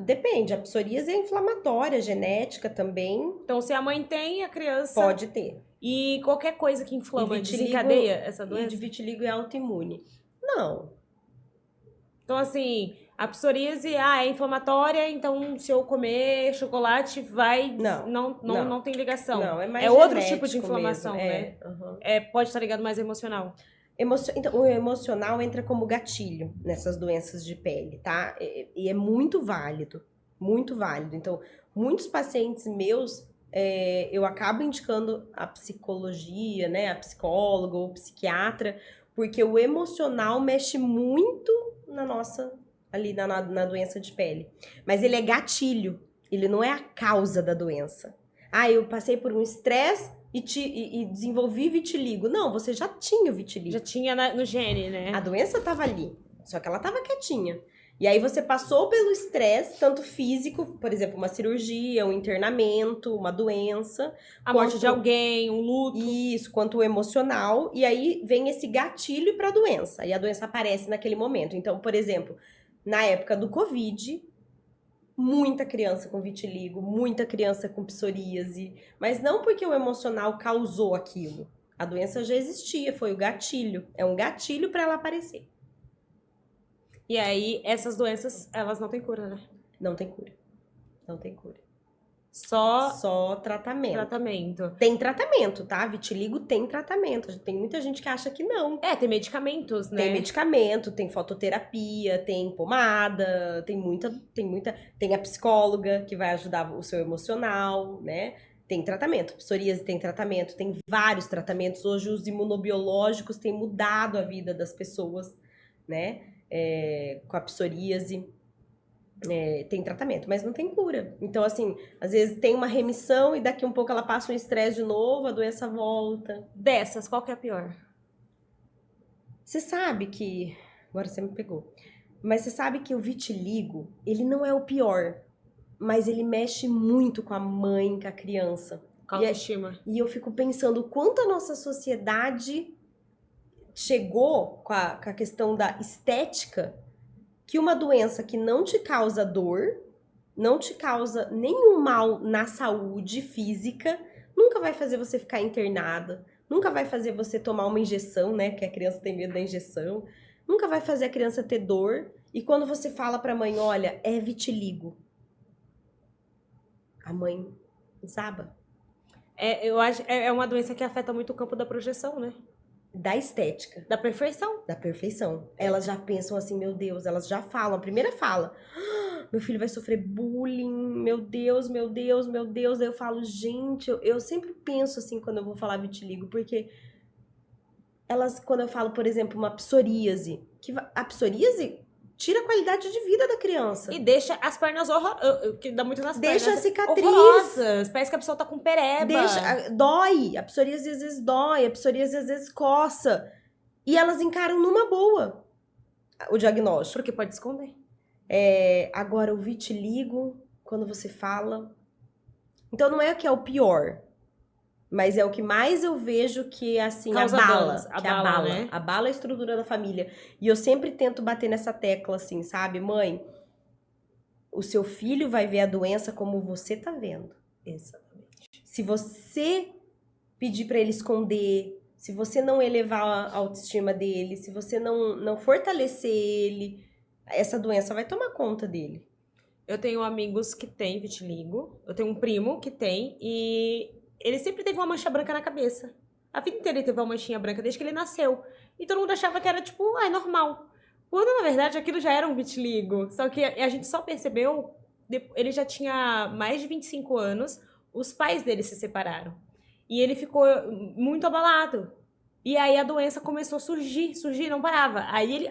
B: Depende, a psoríase é inflamatória, genética também,
A: Então, se a mãe tem, a criança...
B: pode ter.
A: E qualquer coisa que inflama,
B: E vitiligo-
A: desencadeia essa
B: E de
A: doença?
B: vitiligo é autoimune. Não,
A: Então, assim, a psoríase, é inflamatória, então se eu comer chocolate, vai... Não tem ligação.
B: não, é mais
A: É outro tipo de
B: genético
A: inflamação,
B: mesmo.
A: né?
B: Aham.
A: Pode estar ligado mais emocional.
B: Então, o emocional entra como gatilho nessas doenças de pele, tá? E é muito válido, muito válido. Então, muitos pacientes meus, eu acabo indicando a psicologia, né? A psicóloga ou psiquiatra, porque o emocional mexe muito na nossa, ali na doença de pele. Mas ele é gatilho, ele não é a causa da doença. Eu passei por um estresse e desenvolvi vitiligo. Não, você já tinha o vitiligo.
A: Já tinha no gene, né?
B: A doença estava ali, só que ela estava quietinha. E aí você passou pelo estresse, tanto físico, por exemplo, uma cirurgia, um internamento, uma doença.
A: A morte de alguém, um luto.
B: Isso, quanto o emocional. E aí vem esse gatilho para a doença. E a doença aparece naquele momento. Então, por exemplo, na época do Covid, muita criança com vitiligo, muita criança com psoríase, mas não porque o emocional causou aquilo. A doença já existia, foi o gatilho. É um gatilho para ela aparecer.
A: E aí, essas doenças, elas não têm cura, né?
B: Não tem cura. Não tem cura.
A: Só
B: Só tratamento.
A: tratamento.
B: Tem tratamento, tá? Vitiligo tem tratamento. Tem muita gente que acha que não.
A: Tem medicamentos, né?
B: Tem medicamento, tem fototerapia, tem pomada, tem a psicóloga que vai ajudar o seu emocional, né? Tem tratamento, psoríase tem tratamento, tem vários tratamentos. Hoje os imunobiológicos têm mudado a vida das pessoas, né? Com a psoríase. Tem tratamento, mas não tem cura. Então, assim, às vezes tem uma remissão e daqui um pouco ela passa um estresse de novo, a doença volta.
A: Dessas, qual que é a pior?
B: Você sabe que... Agora você me pegou. Mas você sabe que o vitiligo, ele não é o pior, mas ele mexe muito com a mãe, com a criança.
A: Com a autoestima.
B: E eu fico pensando o quanto a nossa sociedade chegou com a questão da estética, que uma doença que não te causa dor, não te causa nenhum mal na saúde física, nunca vai fazer você ficar internada, nunca vai fazer você tomar uma injeção, né? Que a criança tem medo da injeção. Nunca vai fazer a criança ter dor. E quando você fala pra mãe, olha, é vitiligo, a mãe desaba.
A: Eu acho é uma doença que afeta muito o campo da projeção, né?
B: da estética,
A: Da perfeição.
B: da perfeição. Elas já pensam assim, meu Deus, elas já falam, a primeira fala, "Ah, meu filho vai sofrer bullying, meu Deus, meu Deus, meu Deus." Aí eu falo, gente, eu sempre penso assim quando eu vou falar vitiligo, porque elas, quando eu falo, por exemplo, uma psoríase, a psoríase tira a qualidade de vida da criança.
A: E deixa as pernas que dá muito nas
B: Deixa
A: pernas.
B: a cicatriz.
A: Horrorosas. Parece que a pessoa tá com pereba.
B: Dói. A psoríase às vezes dói, a psoríase às vezes coça. E elas encaram numa boa o diagnóstico.
A: Porque pode esconder.
B: Agora, o vitiligo, quando você fala... Então, não é que é o pior, mas é o que mais eu vejo que, assim,
A: Causa danos.
B: abala,
A: Né?
B: abala a estrutura da família. E eu sempre tento bater nessa tecla, assim, sabe? Mãe, o seu filho vai ver a doença como você tá vendo.
A: Exatamente.
B: Se você pedir pra ele esconder, se você não elevar a autoestima dele, se você não fortalecer ele, essa doença vai tomar conta dele.
A: Eu tenho amigos que têm vitiligo. Eu tenho um primo que tem. E ele sempre teve uma mancha branca na cabeça. A vida inteira ele teve uma manchinha branca desde que ele nasceu. E todo mundo achava que era tipo, normal. Quando na verdade aquilo já era um vitiligo. Só que a gente só percebeu. Ele já tinha mais de 25 anos. Os pais dele se separaram. E ele ficou muito abalado. E aí a doença começou a surgir, não parava. Aí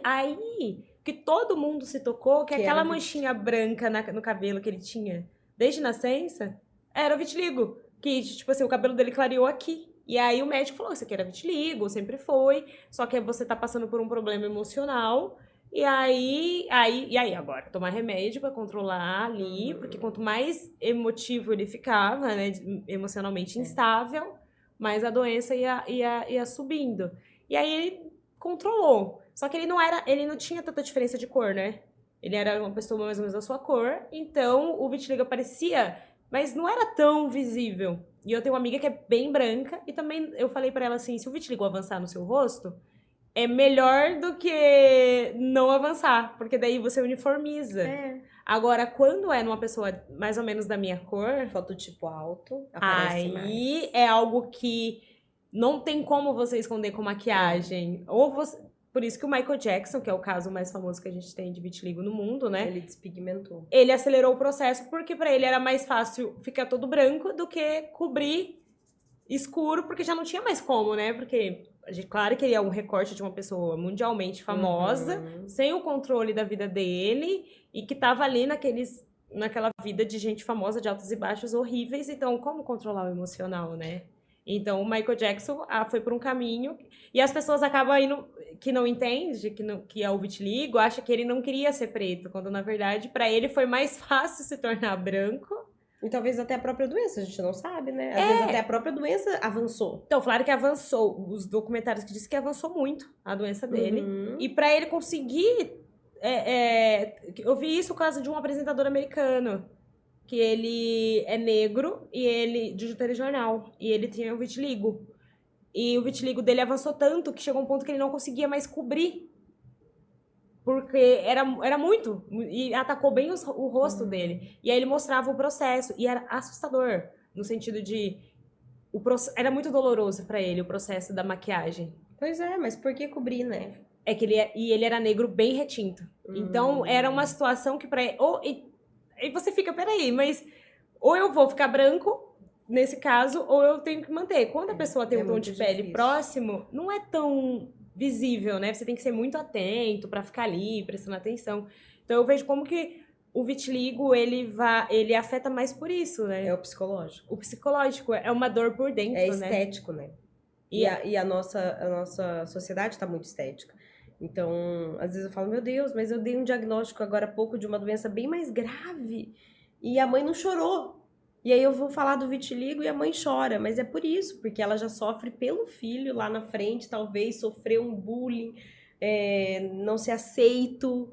A: que todo mundo se tocou que aquela manchinha branca no cabelo que ele tinha desde nascença era o vitiligo. Que, tipo assim, o cabelo dele clareou aqui. E aí o médico falou, isso aqui era vitiligo, sempre foi. Só que você tá passando por um problema emocional. E aí agora? Tomar remédio pra controlar ali. Porque quanto mais emotivo ele ficava, né, emocionalmente instável, mais a doença ia subindo. E aí ele controlou. Só que ele não tinha tanta diferença de cor, né? Ele era uma pessoa mais ou menos da sua cor, então o vitiligo aparecia, mas não era tão visível. E eu tenho uma amiga que é bem branca, e também eu falei pra ela assim, se o vitiligo avançar no seu rosto, é melhor do que não avançar, porque daí você uniformiza. Agora, quando é numa pessoa mais ou menos da minha cor...
B: Fototipo alto, aparece mais.
A: Aí é algo que não tem como você esconder com maquiagem. Por isso que o Michael Jackson, que é o caso mais famoso que a gente tem de vitiligo no mundo, né?
B: Ele despigmentou.
A: Ele acelerou o processo porque pra ele era mais fácil ficar todo branco do que cobrir escuro, porque já não tinha mais como, né? Porque, claro que ele é um recorte de uma pessoa mundialmente famosa, sem o controle da vida dele, e que tava ali naquela vida de gente famosa, de altos e baixos horríveis. Então, como controlar o emocional, né? Então, o Michael Jackson foi por um caminho, e as pessoas acabam indo, que não entende, que é o vitiligo, acha que ele não queria ser preto, quando, na verdade, pra ele foi mais fácil se tornar branco.
B: E talvez até a própria doença, a gente não sabe, né? Às vezes até a própria doença avançou.
A: Então, claro que avançou. Os documentários que dizem que avançou muito a doença dele. E pra ele conseguir... eu vi isso por causa de um apresentador americano, que ele é negro e ele de telejornal, e ele tinha o vitiligo. E o vitiligo dele avançou tanto que chegou um ponto que ele não conseguia mais cobrir. Porque era muito. E atacou bem o rosto dele. E aí ele mostrava o processo. E era assustador. No sentido de... Era muito doloroso pra ele o processo da maquiagem.
B: Pois é, mas por que cobrir, né?
A: É que ele era negro bem retinto. Então era uma situação que pra ele... E você fica, peraí, mas... Ou eu vou ficar branco, nesse caso, ou eu tenho que manter. Quando a pessoa tem um tom de pele próximo, não é tão visível, né? Você tem que ser muito atento pra ficar ali, prestando atenção. Então eu vejo como que o vitiligo, ele afeta mais por isso, né?
B: É o psicológico.
A: O psicológico é uma dor por dentro, né?
B: É estético, né? E a nossa sociedade tá muito estética. Então, às vezes eu falo, meu Deus, mas eu dei um diagnóstico agora há pouco de uma doença bem mais grave. E a mãe não chorou. E aí eu vou falar do vitiligo e a mãe chora. Mas é por isso, porque ela já sofre pelo filho lá na frente, talvez sofreu um bullying, não ser aceito,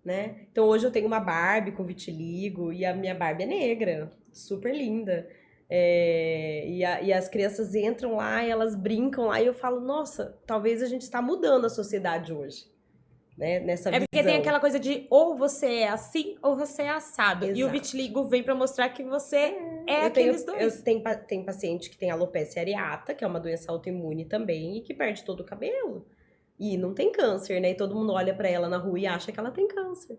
B: né? Então hoje eu tenho uma Barbie com vitiligo e a minha Barbie é negra, super linda. E as crianças entram lá, elas brincam lá e eu falo, nossa, talvez a gente está mudando a sociedade hoje. Né, nessa visão.
A: Porque tem aquela coisa de ou você é assim ou você é assado.
B: Exato.
A: E o vitiligo vem pra mostrar que você É aqueles dois.
B: Eu tenho paciente que tem alopecia areata, que é uma doença autoimune também, e que perde todo o cabelo. E não tem câncer, né? E todo mundo olha pra ela na rua e acha que ela tem câncer.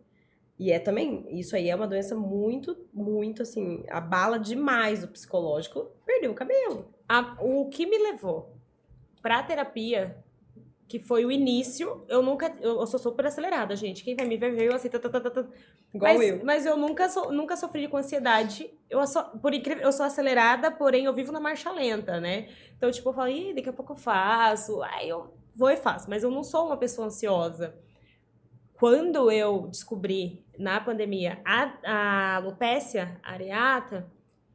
B: E é também, isso aí é uma doença muito, muito, assim, abala demais o psicológico, perdeu o cabelo.
A: O que me levou pra terapia, que foi o início, eu sou super acelerada, gente. Quem vai me ver, eu assim,
B: Igual eu.
A: Mas eu nunca sofri com ansiedade. Por incrível, eu sou acelerada, porém eu vivo na marcha lenta, né? Então, tipo, eu falo, ih, daqui a pouco eu faço. Aí eu vou e faço. Mas eu não sou uma pessoa ansiosa. Quando eu descobri, na pandemia, a alopecia areata,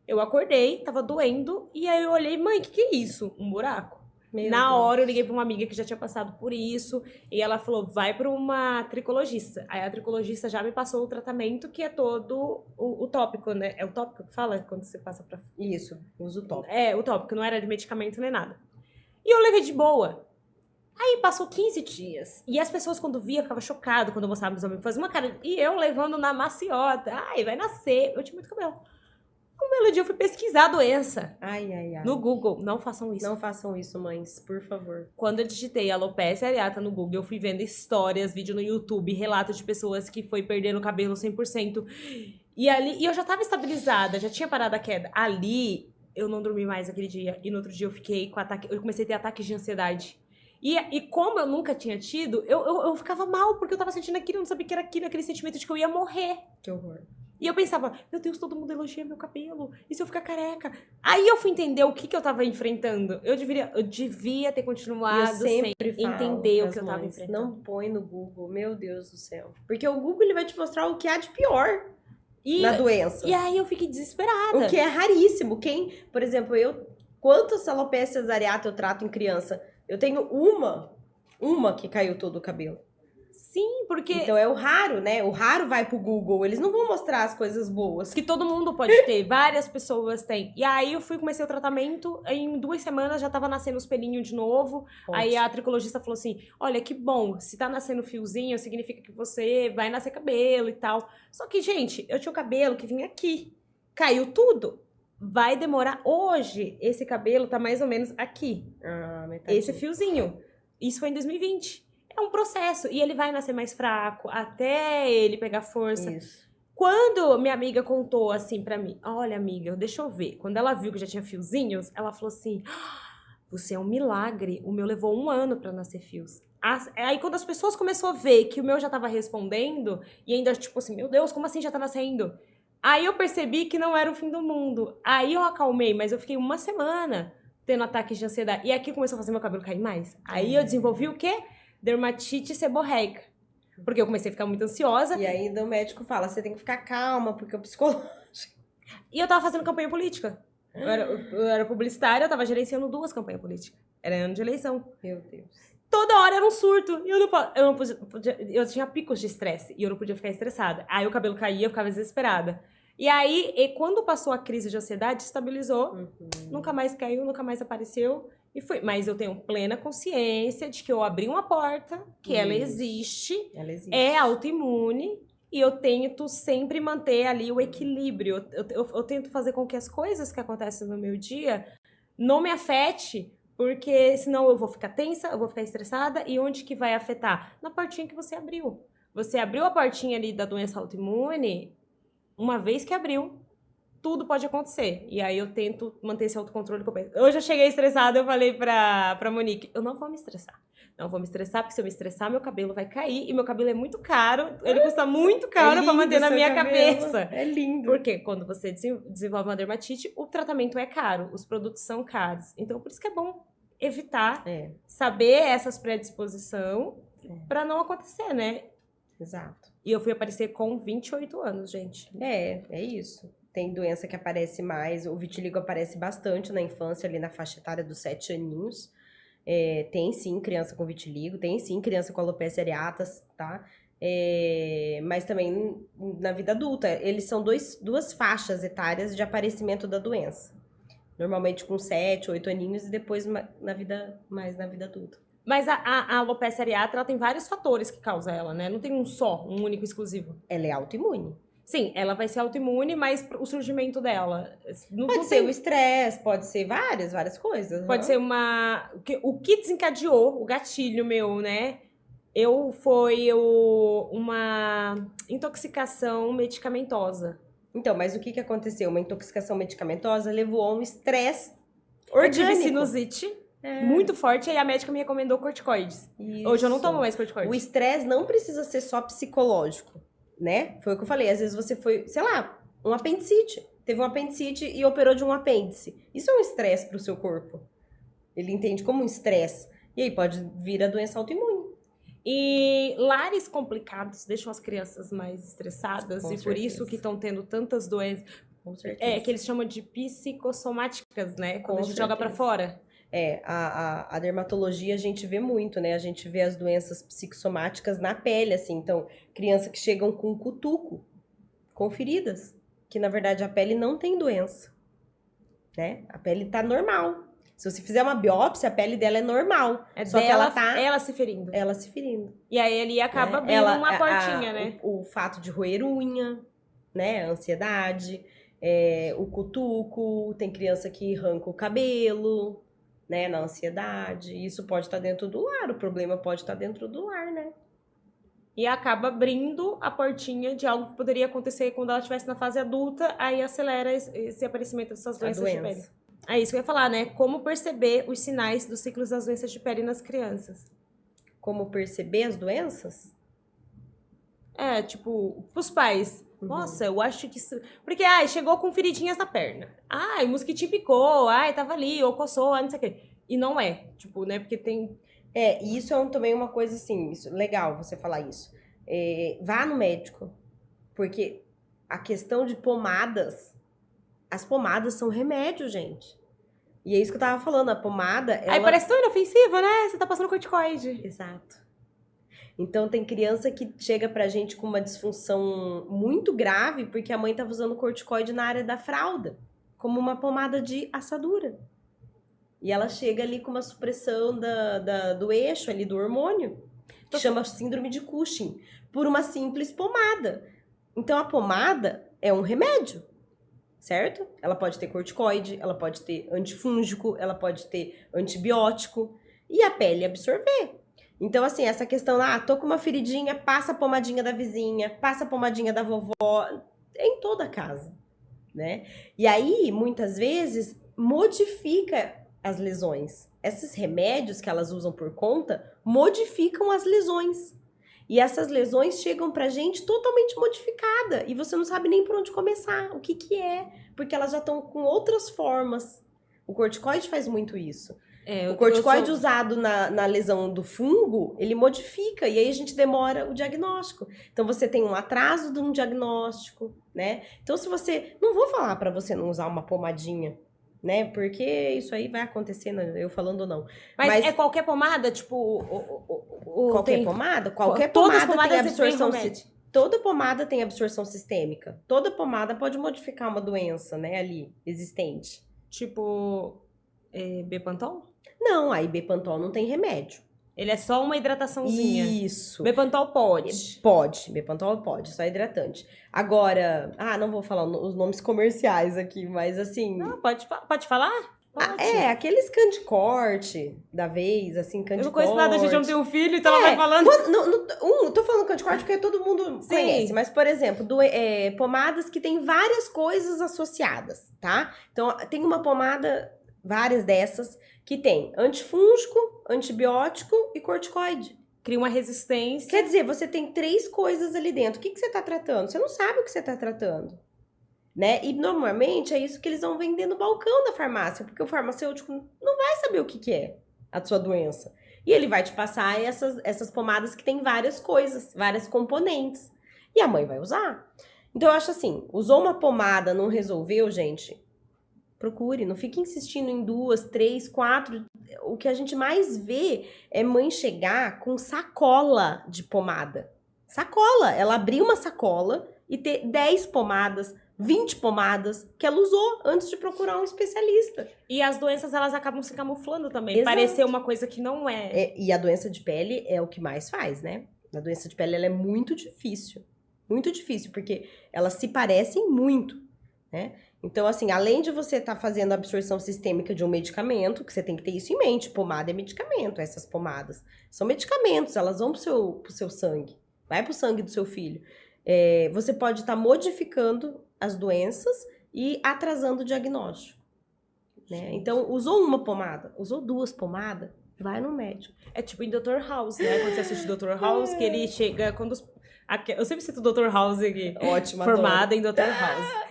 A: eu acordei, tava doendo, e aí eu olhei, mãe, o que é isso? Um buraco?
B: Meu
A: Na
B: Deus.
A: hora eu liguei pra uma amiga que já tinha passado por isso, e ela falou, vai pra uma tricologista. Aí a tricologista já me passou o tratamento, que é todo o tópico, né? É o tópico que fala quando você passa pra...
B: Isso, uso top.
A: É, o tópico, não era de medicamento nem nada. E eu levei de boa. Aí passou 15 dias. E as pessoas, quando via, ficavam chocadas quando eu mostrava meus amigos. Fazia uma cara. E eu levando na maciota. Ai, vai nascer. Eu tinha muito cabelo. Um belo dia eu fui pesquisar a doença
B: Ai, ai, ai.
A: no Google. Não façam isso.
B: Não façam isso, mães, por favor.
A: Quando eu digitei alopecia areata no Google, eu fui vendo histórias, vídeo no YouTube, relatos de pessoas que foi perdendo o cabelo 100%. E eu já tava estabilizada, já tinha parado a queda. Ali, eu não dormi mais aquele dia. E no outro dia eu fiquei com ataque. Eu comecei a ter ataques de ansiedade. E como eu nunca tinha tido, eu ficava mal, porque eu tava sentindo aquilo, eu não sabia que era aquilo, aquele sentimento de que eu ia morrer.
B: Que horror.
A: E eu pensava, meu Deus, todo mundo elogia meu cabelo, e se eu ficar careca? Aí eu fui entender o que eu tava enfrentando. Eu devia ter continuado sem entender o que eu tava enfrentando.
B: Não põe no Google, meu Deus do céu. Porque o Google ele vai te mostrar o que há de pior na doença.
A: E aí eu fiquei desesperada.
B: O que é raríssimo. Por exemplo, quantas alopécias areata eu trato em criança? Eu tenho uma que caiu todo o cabelo.
A: Sim, porque...
B: Então é o raro, né? O raro vai pro Google. Eles não vão mostrar as coisas boas.
A: Que todo mundo pode ter, várias pessoas têm. E aí eu comecei o tratamento, em 2 semanas já tava nascendo os pelinhos de novo.
B: Ótimo.
A: Aí a tricologista falou assim, olha, que bom, se tá nascendo fiozinho, significa que você vai nascer cabelo e tal. Só que, gente, eu tinha o cabelo que vinha aqui. Caiu tudo. Vai demorar. Hoje, esse cabelo tá mais ou menos aqui.
B: Metade.
A: Esse fiozinho. Isso foi em 2020. É um processo. E ele vai nascer mais fraco até ele pegar força.
B: Isso.
A: Quando minha amiga contou assim pra mim, olha, amiga, deixa eu ver. Quando ela viu que já tinha fiozinhos, ela falou assim, você é um milagre. O meu levou 1 ano pra nascer fios. Aí quando as pessoas começaram a ver que o meu já tava respondendo, e ainda tipo assim, meu Deus, como assim já tá nascendo? Aí eu percebi que não era o fim do mundo. Aí eu acalmei, mas eu fiquei 1 semana tendo ataques de ansiedade. E aqui começou a fazer meu cabelo cair mais. Aí eu desenvolvi o quê? Dermatite seborreica. Porque eu comecei a ficar muito ansiosa.
B: E ainda o médico fala, você tem que ficar calma, porque o psicológico...
A: E eu tava fazendo campanha política. Eu era publicitária, eu tava gerenciando 2 campanhas políticas. Era ano de eleição.
B: Meu Deus.
A: Toda hora era um surto. E eu não podia, eu tinha picos de estresse. E eu não podia ficar estressada. Aí o cabelo caía, eu ficava desesperada. E aí, quando passou a crise de ansiedade, estabilizou. Nunca mais caiu, nunca mais apareceu. E foi. Mas eu tenho plena consciência de que eu abri uma porta, que ela existe.
B: Ela existe.
A: É autoimune. E eu tento sempre manter ali o equilíbrio. Eu tento fazer com que as coisas que acontecem no meu dia não me afete, porque senão eu vou ficar tensa, eu vou ficar estressada. E onde que vai afetar? Na portinha que você abriu. Você abriu a portinha ali da doença autoimune, uma vez que abriu, tudo pode acontecer. E aí eu tento manter esse autocontrole que eu penso. Hoje eu cheguei estressada, eu falei pra Monique, eu não vou me estressar. Não vou me estressar, porque se eu me estressar, meu cabelo vai cair. E meu cabelo é muito caro. Ele custa muito caro pra manter na minha cabeça.
B: É lindo.
A: Porque quando você desenvolve uma dermatite, o tratamento é caro. Os produtos são caros. Então, por isso que é bom evitar, saber essas predisposições pra não acontecer, né?
B: Exato.
A: E eu fui aparecer com 28 anos, gente.
B: É isso. Tem doença que aparece mais. O vitiligo aparece bastante na infância, ali na faixa etária dos 7 aninhos. Tem sim criança com vitiligo, tem sim criança com alopecia areata, tá? Mas também na vida adulta. Eles são duas faixas etárias de aparecimento da doença. Normalmente com 7, 8 aninhos e depois na vida adulta.
A: Mas a alopecia areata, ela tem vários fatores que causam ela, né? Não tem um único exclusivo.
B: Ela é autoimune.
A: Sim, ela vai ser autoimune, mas o surgimento dela...
B: Pode ser o estresse, pode ser várias coisas.
A: Pode ser uma... O que desencadeou o gatilho meu, né? Foi uma intoxicação medicamentosa.
B: Então, mas o que aconteceu? Uma intoxicação medicamentosa levou a um estresse
A: Eu tive
B: orgânico.
A: sinusite muito forte, e a médica me recomendou corticoides.
B: Isso.
A: Hoje eu não tomo mais corticoides.
B: O estresse não precisa ser só psicológico, né? Foi o que eu falei. Às vezes você foi, sei lá, um apendicite. Teve um apendicite e operou de um apêndice. Isso é um estresse pro seu corpo. Ele entende como um estresse. E aí pode vir a doença autoimune.
A: E lares complicados deixam as crianças mais estressadas.
B: Com
A: e
B: certeza.
A: por isso que estão tendo tantas doenças.
B: Com certeza.
A: Que eles chamam de psicossomáticas, né? Quando
B: Com
A: a gente joga pra
B: certeza.
A: fora.
B: A dermatologia a gente vê muito, né? A gente vê as doenças psicossomáticas na pele, assim. Então, criança que chegam com cutuco, com feridas, que na verdade a pele não tem doença, né? A pele tá normal. Se você fizer uma biópsia, a pele dela é normal. Só que ela tá...
A: Ela se ferindo.
B: Ela se ferindo.
A: E aí ele acaba abrindo uma portinha, né?
B: O fato de roer unha, né? A ansiedade, o cutuco, tem criança que arranca o cabelo, né? Na ansiedade. Isso pode estar dentro do lar, o problema pode estar dentro do lar, né?
A: E acaba abrindo a portinha de algo que poderia acontecer quando ela estivesse na fase adulta, aí acelera esse aparecimento dessas doenças de pele. É isso que eu ia falar, né? Como perceber os sinais dos ciclos das doenças de pele nas crianças.
B: Como perceber as doenças?
A: Tipo, pros pais. Nossa, eu acho que isso... Porque, chegou com feridinhas na perna. O mosquitinho picou, tava ali, ou coçou, não sei o quê. E não é, tipo, né? Porque tem...
B: E isso também uma coisa, assim, legal você falar isso. Vá no médico, porque a questão de pomadas, as pomadas são remédio, gente. E é isso que eu tava falando, a pomada...
A: Aí parece tão inofensiva, né? Você tá passando corticoide.
B: Exato. Então, tem criança que chega pra gente com uma disfunção muito grave porque a mãe tava usando corticoide na área da fralda, como uma pomada de assadura. E ela chega ali com uma supressão do eixo ali, do hormônio, que chama síndrome de Cushing, por uma simples pomada. Então, a pomada é um remédio, certo? Ela pode ter corticoide, ela pode ter antifúngico, ela pode ter antibiótico, e a pele absorver. Então, assim, essa questão, tô com uma feridinha, passa a pomadinha da vizinha, passa a pomadinha da vovó, em toda a casa, né? E aí, muitas vezes, modifica as lesões. Esses remédios que elas usam por conta modificam as lesões. E essas lesões chegam pra gente totalmente modificada. E você não sabe nem por onde começar, o que é. Porque elas já estão com outras formas. O corticoide faz muito isso. O corticoide usado na lesão do fungo, ele modifica. E aí a gente demora o diagnóstico. Então você tem um atraso de um diagnóstico, né? Então se você... Não vou falar pra você não usar uma pomadinha, né? Porque isso aí vai acontecendo, eu falando ou não.
A: Mas é qualquer pomada? Tipo...
B: Qualquer pomada? Qualquer pomada tem absorção... Toda pomada tem absorção sistêmica. Toda pomada pode modificar uma doença, né? Ali, existente.
A: Tipo... Bepantol?
B: Não, aí Bepantol não tem remédio.
A: Ele é só uma hidrataçãozinha.
B: Isso.
A: Bepantol pode.
B: Pode. Bepantol pode, só hidratante. Agora, não vou falar os nomes comerciais aqui, mas assim...
A: Não, pode falar? Pode.
B: Aqueles Candicorte da vez, assim, Candicorte.
A: Eu não conheço nada, gente, eu não tenho filho, então ela vai falando...
B: Tô falando Candicorte porque todo mundo conhece, mas, por exemplo, pomadas que tem várias coisas associadas, tá? Então, tem uma pomada, várias dessas, que tem antifúngico, antibiótico e corticoide.
A: Cria uma resistência.
B: Quer dizer, você tem 3 coisas ali dentro. O que você tá tratando? Você não sabe o que você tá tratando, né? E normalmente é isso que eles vão vender no balcão da farmácia, porque o farmacêutico não vai saber o que é a sua doença. E ele vai te passar essas pomadas que tem várias coisas, várias componentes. E a mãe vai usar. Então eu acho assim, usou uma pomada, não resolveu, gente... Procure, não fique insistindo em 2, 3, 4. O que a gente mais vê é mãe chegar com sacola de pomada. Sacola! Ela abriu uma sacola e ter 10 pomadas, 20 pomadas que ela usou antes de procurar um especialista.
A: E as doenças, elas acabam se camuflando também.
B: Exato.
A: Parecer uma coisa que não é.
B: E a doença de pele é o que mais faz, né? A doença de pele ela é muito difícil. Muito difícil, porque elas se parecem muito, né? Então, assim, além de você estar fazendo a absorção sistêmica de um medicamento, que você tem que ter isso em mente, pomada é medicamento, essas pomadas são medicamentos, elas vão pro seu sangue, vai pro sangue do seu filho. Você pode estar modificando as doenças e atrasando o diagnóstico, né? Então, usou uma pomada, usou 2 pomadas, vai no médico.
A: É tipo em Dr. House, né? Quando você assiste Dr. House, que ele chega quando eu sempre cito o Dr. House aqui.
B: Ótimo,
A: formada em Dr. House.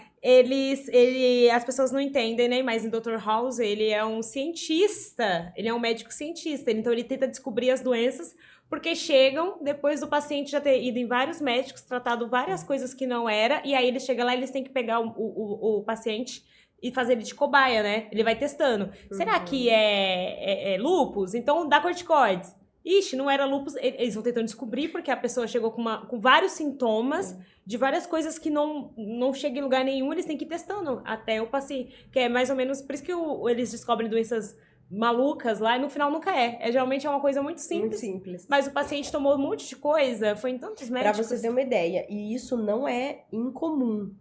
A: As pessoas não entendem, né? Mas em Dr. House, ele é um cientista. Ele é um médico cientista. Então, ele tenta descobrir as doenças porque chegam depois do paciente já ter ido em vários médicos, tratado várias coisas que não era. E aí, ele chega lá e eles têm que pegar o paciente e fazer ele de cobaia, né? Ele vai testando. Será que é lúpus? Então, dá corticoides. Ixi, não era lúpus. Eles vão tentando descobrir porque a pessoa chegou com vários sintomas de várias coisas que não chega em lugar nenhum. Eles têm que ir testando até o paciente. Que é mais ou menos... Por isso que eles descobrem doenças malucas lá e no final nunca é. Geralmente é uma coisa muito simples.
B: Muito simples.
A: Mas o paciente tomou um monte de coisa. Foi em tantos médicos.
B: Pra você ter uma ideia. E isso não é incomum.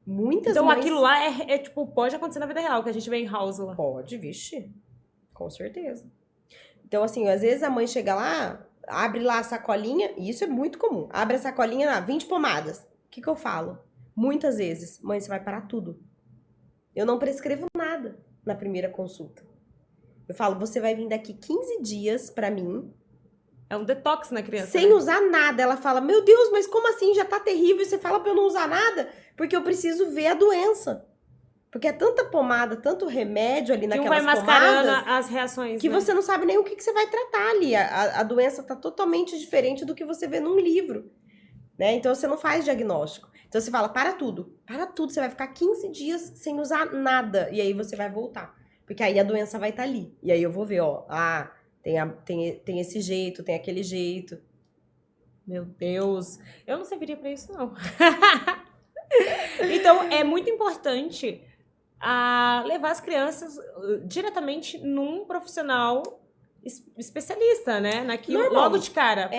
B: Muitas
A: Então
B: mães...
A: aquilo lá tipo, pode acontecer na vida real, que a gente vê em House lá.
B: Pode, vixe. Com certeza. Então, assim, às vezes a mãe chega lá, abre lá a sacolinha, e isso é muito comum. Abre a sacolinha lá, 20 pomadas. O que eu falo? Muitas vezes, mãe, você vai parar tudo. Eu não prescrevo nada na primeira consulta. Eu falo, você vai vir daqui 15 dias pra mim.
A: É um detox na criança.
B: Sem
A: né?
B: usar nada. Ela fala, meu Deus, mas como assim? Já tá terrível. E você fala pra eu não usar nada? Porque eu preciso ver a doença. Porque é tanta pomada, tanto remédio ali naquelas
A: vai mascarando
B: pomadas,
A: as reações,
B: que
A: né?
B: você não sabe nem o que você vai tratar ali. A doença tá totalmente diferente do que você vê num livro, né? Então, você não faz diagnóstico. Então, você fala, para tudo, você vai ficar 15 dias sem usar nada. E aí, você vai voltar. Porque aí, a doença vai estar ali. E aí, eu vou ver, ó, tem esse jeito, tem aquele jeito.
A: Meu Deus, eu não serviria pra isso, não. Então, é muito importante levar as crianças diretamente num profissional especialista, né? Naquilo, logo de cara.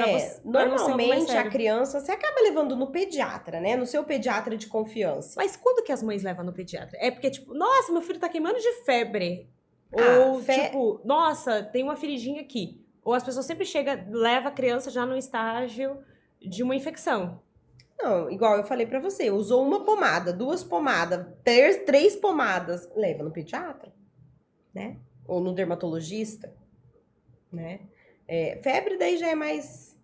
B: Normalmente, a criança, você acaba levando no pediatra, né? No seu pediatra de confiança.
A: Mas quando que as mães levam no pediatra? É porque, tipo, nossa, meu filho tá queimando de febre. Ou, tipo, nossa, tem uma feridinha aqui. Ou as pessoas sempre leva a criança já no estágio de uma infecção.
B: Não, igual eu falei pra você, usou uma pomada, 2 pomadas, 3 pomadas, leva no pediatra, né? Ou no dermatologista, né? Febre daí já é mais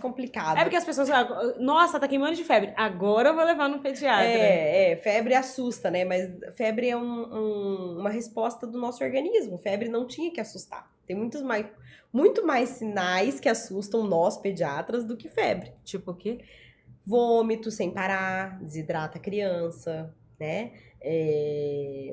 B: complicado.
A: É porque as pessoas falam, nossa, tá queimando de febre, agora eu vou levar no pediatra.
B: Febre assusta, né? Mas febre é uma resposta do nosso organismo. Febre não tinha que assustar. Tem muito mais sinais que assustam nós, pediatras, do que febre.
A: Tipo o quê?
B: Vômito sem parar, desidrata a criança, né?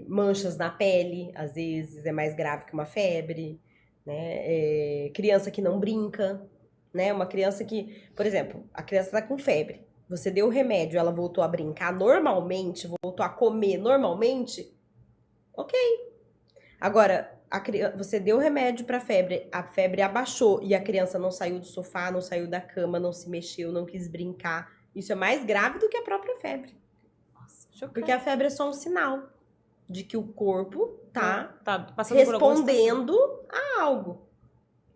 B: Manchas na pele, às vezes é mais grave que uma febre, né? Criança que não brinca, né? Uma criança que, por exemplo, a criança tá com febre, você deu o remédio, ela voltou a brincar normalmente, voltou a comer normalmente, ok. Agora, você deu o remédio pra febre, a febre abaixou e a criança não saiu do sofá, não saiu da cama, não se mexeu, não quis brincar. Isso é mais grave do que a própria febre.
A: Nossa, chocante.
B: Porque a febre é só um sinal de que o corpo tá
A: passando
B: respondendo a algo,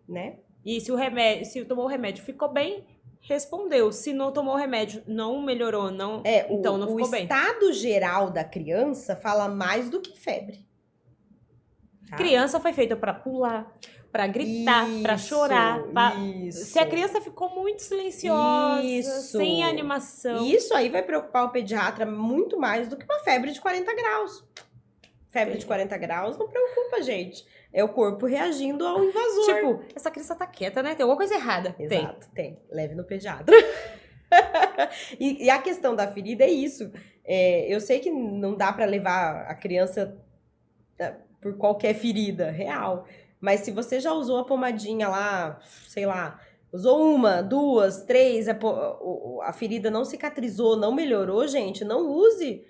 B: né?
A: E se tomou o remédio, ficou bem, respondeu. Se não tomou o remédio, não melhorou, então não ficou bem.
B: O estado geral da criança fala mais do que febre. Tá?
A: Criança foi feita pra pular, pra gritar, pra chorar. Se a criança ficou muito silenciosa, sem animação.
B: Isso aí vai preocupar o pediatra muito mais do que uma febre de 40 graus. Febre de 40 graus não preocupa, gente. É o corpo reagindo ao invasor.
A: Tipo, essa criança tá quieta, né? Tem alguma coisa errada.
B: Exato, tem. Leve no pediatra. E a questão da ferida é isso. Eu sei que não dá pra levar a criança por qualquer ferida real. Mas se você já usou a pomadinha lá, sei lá, usou 1, 2, 3, a ferida não cicatrizou, não melhorou, gente, não use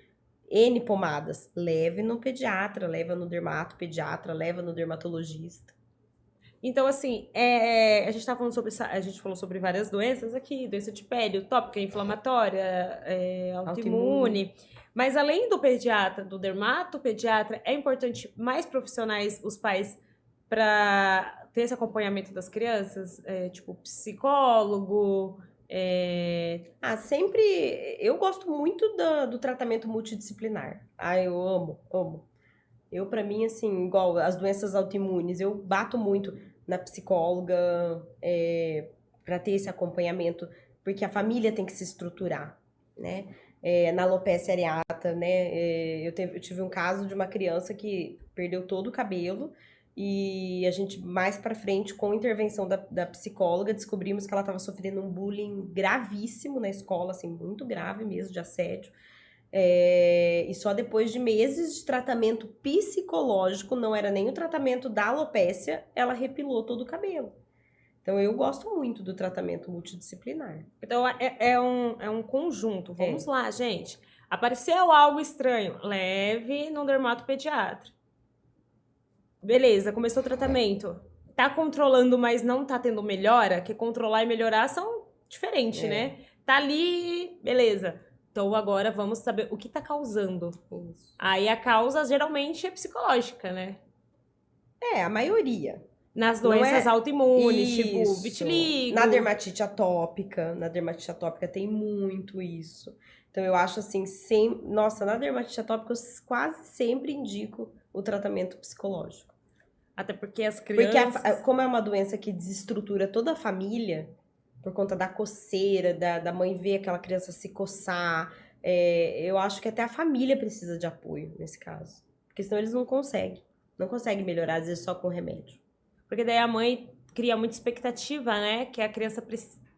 B: N pomadas. Leve no pediatra, leva no dermatopediatra, leva no dermatologista.
A: Então, assim, a gente tá falando sobre. A gente falou sobre várias doenças aqui, doença de pele, utópica, inflamatória, autoimune. Mas além do pediatra, do dermatopediatra, é importante mais profissionais, os pais, para ter esse acompanhamento das crianças, tipo psicólogo.
B: Sempre. Eu gosto muito do tratamento multidisciplinar. Eu amo, amo. Pra mim, assim, igual as doenças autoimunes, eu bato muito na psicóloga para ter esse acompanhamento, porque a família tem que se estruturar, né? Na alopecia areata, né? Eu tive um caso de uma criança que perdeu todo o cabelo e a gente, mais pra frente, com intervenção da psicóloga, descobrimos que ela estava sofrendo um bullying gravíssimo na escola, assim, muito grave mesmo, de assédio. E só depois de meses de tratamento psicológico, não era nem o tratamento da alopécia, ela repilou todo o cabelo. Então, eu gosto muito do tratamento multidisciplinar.
A: Então, é um conjunto. Vamos lá, gente. Apareceu algo estranho, leve no dermatopediatra. Beleza, começou o tratamento. Tá controlando, mas não tá tendo melhora? Que controlar e melhorar são diferentes, né? Tá ali, beleza. Então agora vamos saber o que tá causando.
B: Isso.
A: Aí a causa geralmente é psicológica, né?
B: A maioria.
A: Nas doenças autoimunes, tipo
B: Isso.
A: vitiligo.
B: Na dermatite atópica tem muito isso. Então eu acho assim, nossa, na dermatite atópica eu quase sempre indico o tratamento psicológico.
A: Até porque as crianças...
B: Porque como é uma doença que desestrutura toda a família, por conta da coceira, da mãe ver aquela criança se coçar, eu acho que até a família precisa de apoio nesse caso. Porque senão eles não conseguem melhorar, às vezes só com remédio.
A: Porque daí a mãe cria muita expectativa, né? Que a criança,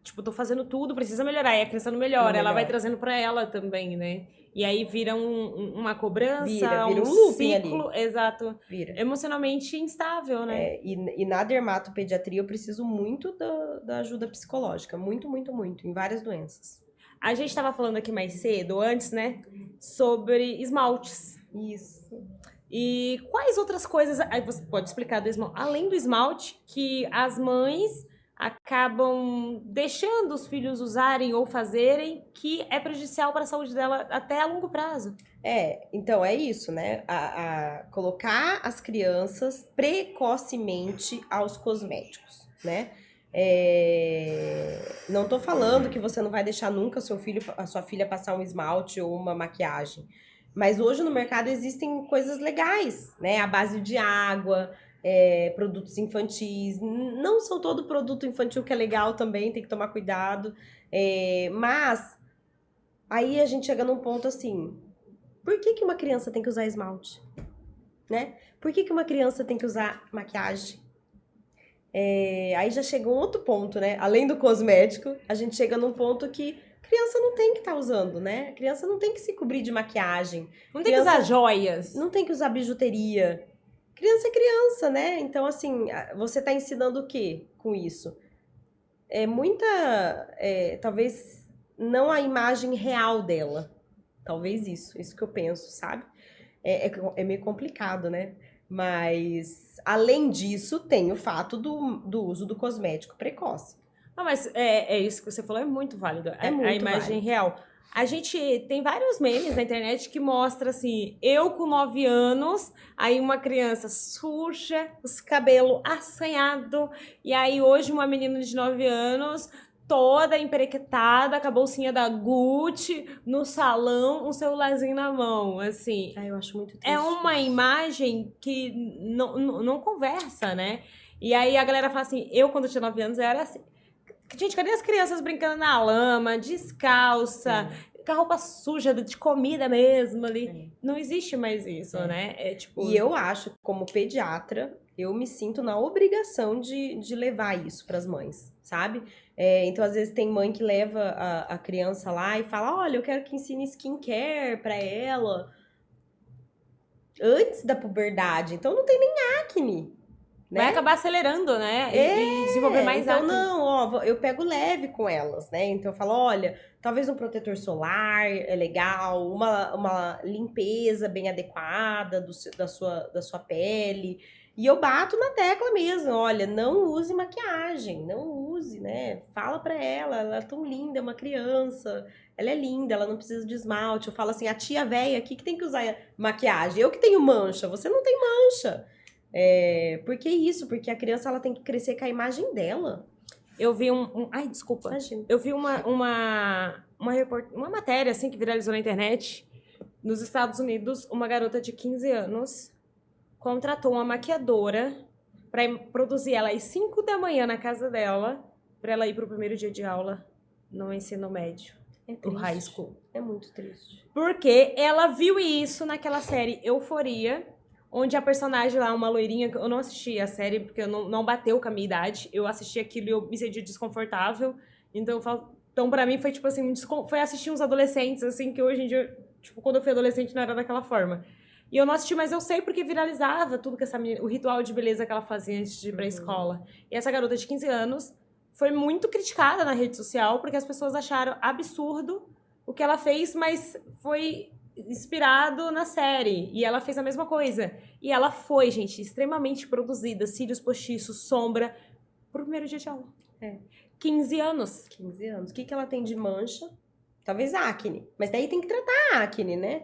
A: tipo, tô fazendo tudo, precisa melhorar. E a criança não melhora, ela vai trazendo pra ela também, né? E aí vira uma cobrança,
B: vira um
A: looping
B: ciclo
A: ali. Exato.
B: Vira.
A: Emocionalmente instável, né?
B: E na dermatopediatria eu preciso muito da ajuda psicológica. Muito, muito, muito. Em várias doenças.
A: A gente tava falando aqui mais cedo, antes, né? Sobre esmaltes.
B: Isso.
A: E quais outras coisas, aí você pode explicar do esmalte, além do esmalte, que as mães acabam deixando os filhos usarem ou fazerem, que é prejudicial para a saúde dela até a longo prazo?
B: Então é isso, né? Colocar as crianças precocemente aos cosméticos, né? Não tô falando que você não vai deixar nunca a sua filha passar um esmalte ou uma maquiagem. Mas hoje no mercado existem coisas legais, né? À base de água, produtos infantis. Não são todo produto infantil que é legal também, tem que tomar cuidado. Mas aí a gente chega num ponto assim, por que uma criança tem que usar esmalte? Né? Por que uma criança tem que usar maquiagem? Aí já chega um outro ponto, né? Além do cosmético, a gente chega num ponto que criança não tem que estar usando, né? Criança não tem que se cobrir de maquiagem.
A: Não tem que usar joias.
B: Não tem que usar bijuteria. Criança é criança, né? Então, assim, você tá ensinando o quê com isso? Talvez não a imagem real dela. Talvez isso que eu penso, sabe? É meio complicado, né? Mas, além disso, tem o fato do uso do cosmético precoce.
A: Não, mas é isso que você falou, é muito válido.
B: É muito
A: a imagem
B: válido.
A: real. A gente tem vários memes na internet que mostra assim, eu com 9 anos, aí uma criança suja, os cabelos assanhado, e aí hoje uma menina de 9 anos, toda emperequetada, com a bolsinha da Gucci, no salão, um celularzinho na mão, assim.
B: Eu acho muito triste.
A: É uma imagem que não conversa, né? E aí a galera fala assim, eu quando tinha 9 anos era assim. Gente, cadê as crianças brincando na lama, descalça, com a roupa suja de comida mesmo ali? Não existe mais isso, né?
B: E eu acho, como pediatra, eu me sinto na obrigação de levar isso para as mães, sabe? Então, às vezes, tem mãe que leva a criança lá e fala, olha, eu quero que ensine skincare para ela antes da puberdade. Então, não tem nem acne. Né?
A: Vai acabar acelerando, né? E desenvolver mais
B: então,
A: acne.
B: Não, eu pego leve com elas, né? Então eu falo, olha, talvez um protetor solar é legal, uma limpeza bem adequada da sua pele. E eu bato na tecla mesmo, olha, não use maquiagem, não use, né? Fala pra ela é tão linda, é uma criança, ela é linda, ela não precisa de esmalte. Eu falo assim, a tia velha aqui que tem que usar maquiagem, eu que tenho mancha, você não tem mancha. Por que isso? Porque a criança ela tem que crescer com a imagem dela.
A: Eu vi ai, desculpa.
B: Imagina.
A: Eu vi uma matéria, assim, que viralizou na internet. Nos Estados Unidos, uma garota de 15 anos contratou uma maquiadora para produzir ela às 5 da manhã na casa dela, para ela ir pro primeiro dia de aula no ensino médio.
B: O
A: high school.
B: É muito triste.
A: Porque ela viu isso naquela série Euforia, onde a personagem lá, uma loirinha, eu não assisti a série porque eu não bateu com a minha idade, eu assisti aquilo e eu me senti desconfortável, então pra mim foi tipo assim, foi assistir uns adolescentes, assim, que hoje em dia, tipo, quando eu fui adolescente não era daquela forma. E eu não assisti, mas eu sei porque viralizava tudo que essa menina, o ritual de beleza que ela fazia antes de ir pra escola. E essa garota de 15 anos foi muito criticada na rede social porque as pessoas acharam absurdo o que ela fez, mas foi inspirado na série. E ela fez a mesma coisa. E ela foi, gente, extremamente produzida, cílios postiços, sombra, pro primeiro dia de aula. 15 anos.
B: 15 anos. O que ela tem de mancha? Talvez acne. Mas daí tem que tratar a acne, né?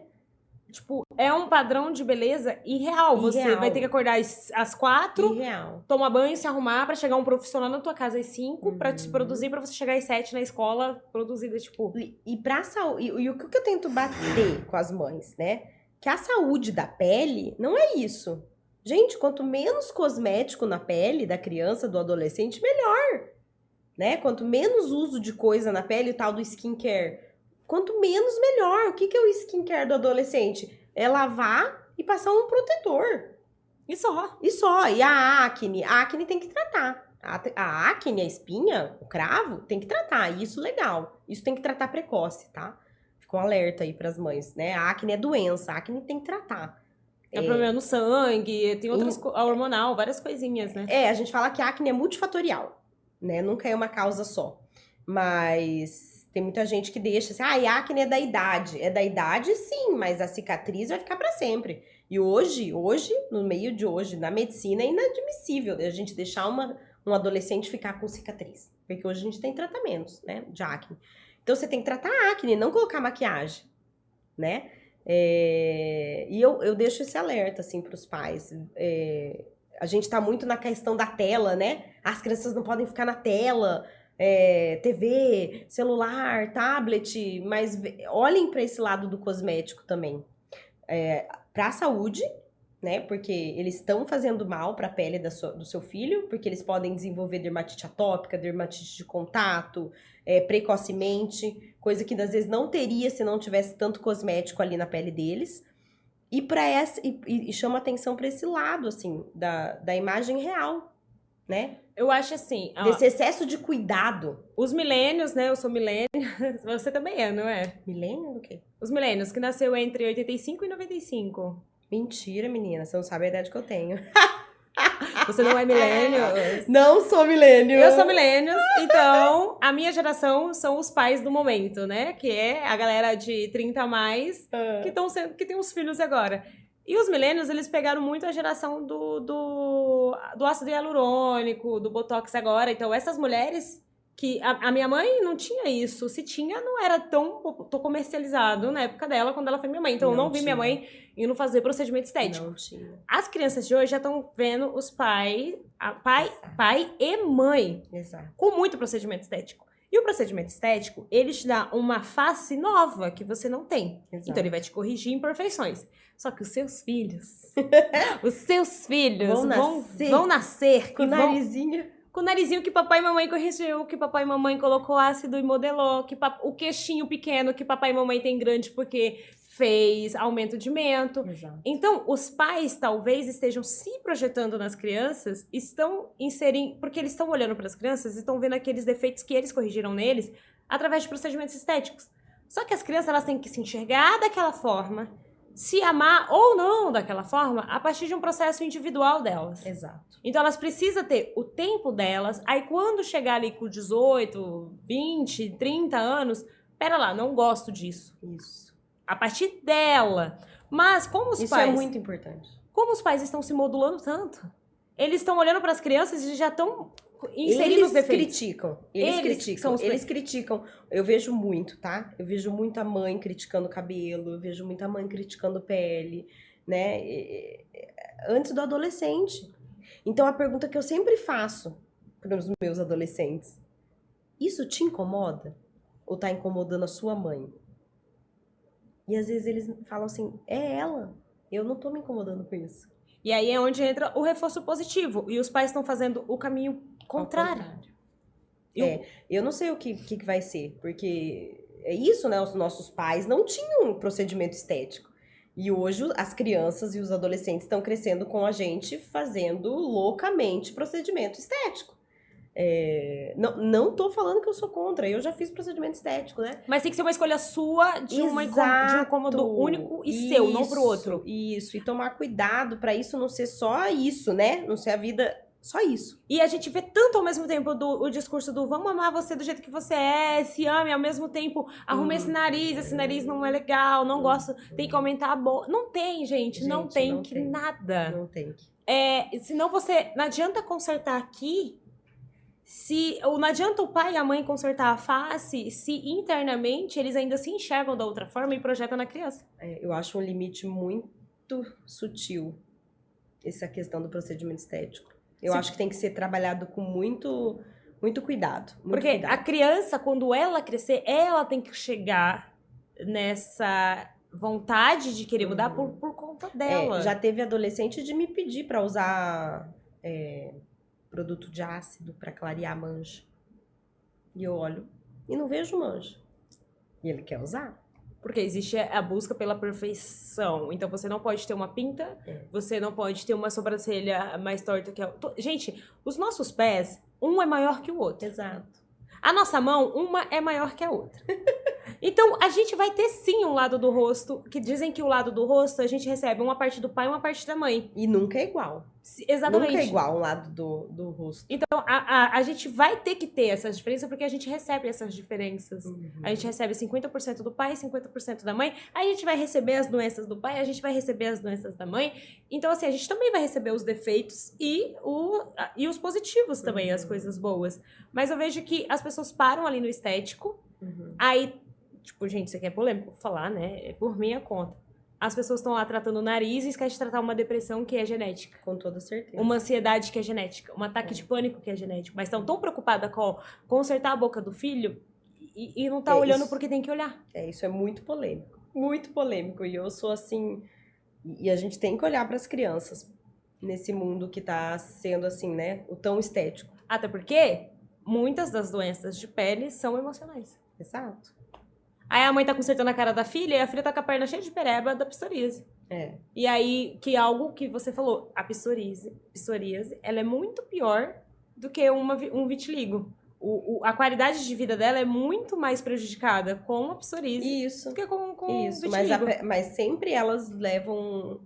A: Tipo, é um padrão de beleza irreal. Você vai ter que acordar às 4,
B: Irreal.
A: tomar banho, se arrumar pra chegar um profissional na tua casa às 5, pra te produzir, pra você chegar às 7 na escola produzida, tipo...
B: E pra saúde... E o que eu tento bater com as mães, né? Que a saúde da pele não é isso. Gente, quanto menos cosmético na pele da criança, do adolescente, melhor. Né? Quanto menos uso de coisa na pele, o tal do skincare... Quanto menos, melhor. O que é o skincare do adolescente? É lavar e passar um protetor.
A: E só.
B: E a acne tem que tratar. A acne, a espinha, o cravo, tem que tratar. Isso legal. Isso tem que tratar precoce, tá? Fica um alerta aí pras mães, né? A acne é doença, a acne tem que tratar.
A: É problema no sangue, tem outras hormonal, várias coisinhas, né?
B: A gente fala que a acne é multifatorial, né? Nunca é uma causa só. Mas... Tem muita gente que deixa assim, a acne é da idade. É da idade, sim, mas a cicatriz vai ficar pra sempre. E hoje, no meio de hoje, na medicina, é inadmissível a gente deixar um adolescente ficar com cicatriz. Porque hoje a gente tem tratamentos, né, de acne. Então, você tem que tratar a acne, não colocar maquiagem, né? E eu deixo esse alerta, assim, pros pais. A gente tá muito na questão da tela, né? As crianças não podem ficar na tela... TV, celular, tablet, mas olhem para esse lado do cosmético também. Para a saúde, né? Porque eles estão fazendo mal para a pele do seu filho, porque eles podem desenvolver dermatite atópica, dermatite de contato, precocemente, coisa que às vezes não teria se não tivesse tanto cosmético ali na pele deles. E chama atenção para esse lado, assim, da imagem real, né?
A: Eu acho assim...
B: Desse excesso de cuidado.
A: Os milênios, né? Eu sou milênio. Você também é, não é?
B: Milênio do quê?
A: Os milênios, que nasceu entre 85 e 95.
B: Mentira, menina. Você não sabe a idade que eu tenho.
A: Você não é milênio?
B: Não sou milênio.
A: Eu sou milênio. Então, a minha geração são os pais do momento, né? Que é a galera de 30 a mais que tem os filhos agora. E os milênios, eles pegaram muito a geração do ácido hialurônico, do botox agora. Então, essas mulheres que... A minha mãe não tinha isso. Se tinha, não era tão comercializado na época dela, quando ela foi minha mãe. Então, eu não vi minha mãe indo fazer procedimento estético.
B: Não tinha.
A: As crianças de hoje já estão vendo os pai e mãe com muito procedimento estético. E o procedimento estético, ele te dá uma face nova que você não tem. Exato. Então, ele vai te corrigir imperfeições. Só que os seus filhos vão nascer
B: com o narizinho.
A: Com o narizinho que papai e mamãe corrigiu, que papai e mamãe colocou ácido e modelou, o queixinho pequeno que papai e mamãe tem grande porque fez aumento de mento.
B: Exato.
A: Então, os pais talvez estejam se projetando nas crianças, porque eles estão olhando para as crianças e estão vendo aqueles defeitos que eles corrigiram neles através de procedimentos estéticos. Só que as crianças elas têm que se enxergar daquela forma, se amar ou não daquela forma, a partir de um processo individual delas.
B: Exato.
A: Então, elas precisam ter o tempo delas, aí quando chegar ali com 18, 20, 30 anos, pera lá, não gosto disso.
B: Isso.
A: A partir dela. Mas como os
B: Isso
A: pais...
B: é muito importante.
A: Como os pais estão se modulando tanto, eles estão olhando para as crianças e já estão inserindo os defeitos.
B: Eles criticam. Eu vejo muito, tá? Eu vejo muita mãe criticando cabelo, eu vejo muita mãe criticando pele, né? Antes do adolescente. Então, a pergunta que eu sempre faço para os meus adolescentes: isso te incomoda? Ou tá incomodando a sua mãe? E às vezes eles falam assim: é ela, eu não tô me incomodando com isso.
A: E aí é onde entra o reforço positivo. E os pais estão fazendo o caminho contrário.
B: Eu não sei o que vai ser, porque é isso, né? Os nossos pais não tinham procedimento estético. E hoje as crianças e os adolescentes estão crescendo com a gente fazendo loucamente procedimento estético. Não tô falando que eu sou contra, eu já fiz procedimento estético, né?
A: Mas tem que ser uma escolha sua de um incômodo único e seu, não pro outro.
B: Isso, e tomar cuidado pra isso não ser só isso, né? Não ser a vida só isso.
A: E a gente vê tanto ao mesmo tempo o discurso do vamos amar você do jeito que você é, se ame, ao mesmo tempo arruma esse nariz não é legal, não gosto, tem que aumentar a boca. Não tem, gente, não tem nada.
B: Não tem.
A: Senão não adianta consertar aqui. Não adianta o pai e a mãe consertar a face se internamente eles ainda se enxergam da outra forma e projetam na criança.
B: Eu acho um limite muito sutil essa questão do procedimento estético. Eu acho que tem que ser trabalhado com muito cuidado.
A: Porque a criança, quando ela crescer, ela tem que chegar nessa vontade de querer mudar por conta dela.
B: Já teve adolescente de me pedir pra usar produto de ácido pra clarear a mancha. E eu olho e não vejo mancha. E ele quer usar.
A: Porque existe a busca pela perfeição. Então você não pode ter uma pinta, você não pode ter uma sobrancelha mais torta que a outra. Gente, os nossos pés, um é maior que o outro.
B: Exato.
A: A nossa mão, uma é maior que a outra. Então, a gente vai ter sim um lado do rosto, que dizem que o lado do rosto a gente recebe uma parte do pai e uma parte da mãe.
B: E nunca é igual.
A: Exatamente.
B: Nunca é igual um lado do rosto.
A: Então, a gente vai ter que ter essas diferenças, porque a gente recebe essas diferenças. A gente recebe 50% do pai, 50% da mãe. A gente vai receber as doenças do pai, a gente vai receber as doenças da mãe. Então, assim, a gente também vai receber os defeitos e os positivos também, as coisas boas. Mas eu vejo que as pessoas param ali no estético, aí, tipo, gente, isso aqui é polêmico, vou falar, né? É por minha conta. As pessoas estão lá tratando o nariz e esquecem de tratar uma depressão que é genética.
B: Com toda certeza.
A: Uma ansiedade que é genética. Um ataque de pânico que é genético. Mas estão tão preocupadas com consertar a boca do filho e não tá olhando
B: isso.
A: Porque tem que olhar.
B: Isso é muito polêmico. Muito polêmico. E eu sou assim... E a gente tem que olhar para as crianças nesse mundo que tá sendo assim, né? O tão estético.
A: Até porque muitas das doenças de pele são emocionais.
B: Exato.
A: Aí a mãe tá consertando a cara da filha e a filha tá com a perna cheia de pereba da psoríase. E aí, que algo que você falou, a psoríase, ela é muito pior do que um vitiligo. A qualidade de vida dela é muito mais prejudicada com a psoríase do que com o vitiligo.
B: Mas sempre elas levam...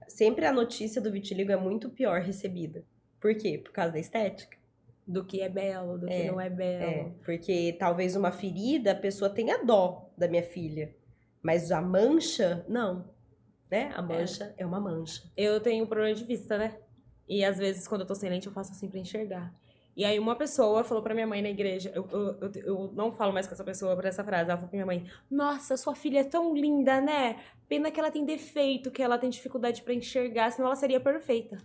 B: Sempre a notícia do vitiligo é muito pior recebida. Por quê? Por causa da estética.
A: Do que é belo, do que não é belo.
B: Porque talvez uma ferida, a pessoa tenha dó da minha filha. Mas a mancha, não. Né? A mancha é uma mancha.
A: Eu tenho problema de vista, né? E às vezes, quando eu tô sem lente, eu faço assim pra enxergar. E aí uma pessoa falou pra minha mãe na igreja, eu não falo mais com essa pessoa por essa frase, ela falou pra minha mãe: nossa, sua filha é tão linda, né? Pena que ela tem defeito, que ela tem dificuldade pra enxergar, senão ela seria perfeita.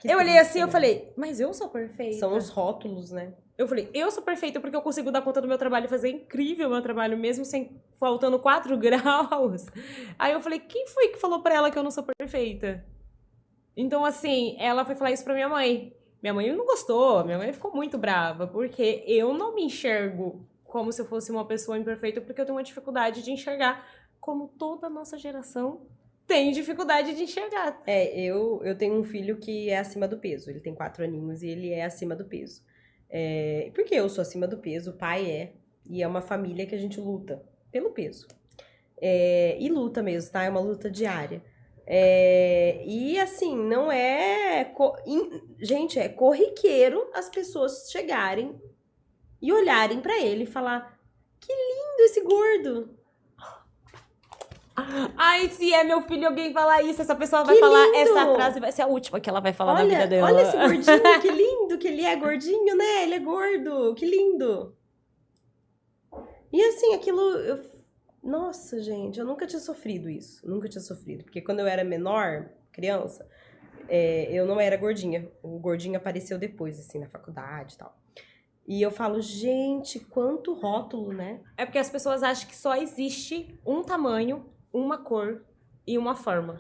A: Eu olhei assim, eu falei, mas eu sou perfeita.
B: São os rótulos, né?
A: Eu falei, eu sou perfeita porque eu consigo dar conta do meu trabalho e fazer incrível o meu trabalho, mesmo faltando 4 graus. Aí eu falei, quem foi que falou pra ela que eu não sou perfeita? Então, assim, ela foi falar isso pra minha mãe. Minha mãe não gostou, minha mãe ficou muito brava, porque eu não me enxergo como se eu fosse uma pessoa imperfeita, porque eu tenho uma dificuldade de enxergar, como toda a nossa geração tem dificuldade de enxergar.
B: Eu tenho um filho que é acima do peso. Ele tem 4 aninhos e ele é acima do peso. Porque eu sou acima do peso, o pai é. E é uma família que a gente luta pelo peso. E luta mesmo, tá? É uma luta diária. E assim, não é... Gente, é corriqueiro as pessoas chegarem e olharem pra ele e falar: que lindo esse gordo!
A: Ai, se é meu filho alguém falar isso, essa pessoa vai
B: Que
A: falar
B: lindo!
A: essa frase, vai ser a última que ela vai falar na vida dela.
B: Olha esse gordinho, que lindo que ele é gordinho, né? Ele é gordo, que lindo. E assim, nossa, gente, eu nunca tinha sofrido isso. Nunca tinha sofrido. Porque quando eu era menor, criança, eu não era gordinha. O gordinho apareceu depois, assim, na faculdade e tal. E eu falo, gente, quanto rótulo, né?
A: É porque as pessoas acham que só existe um tamanho, uma cor e uma forma.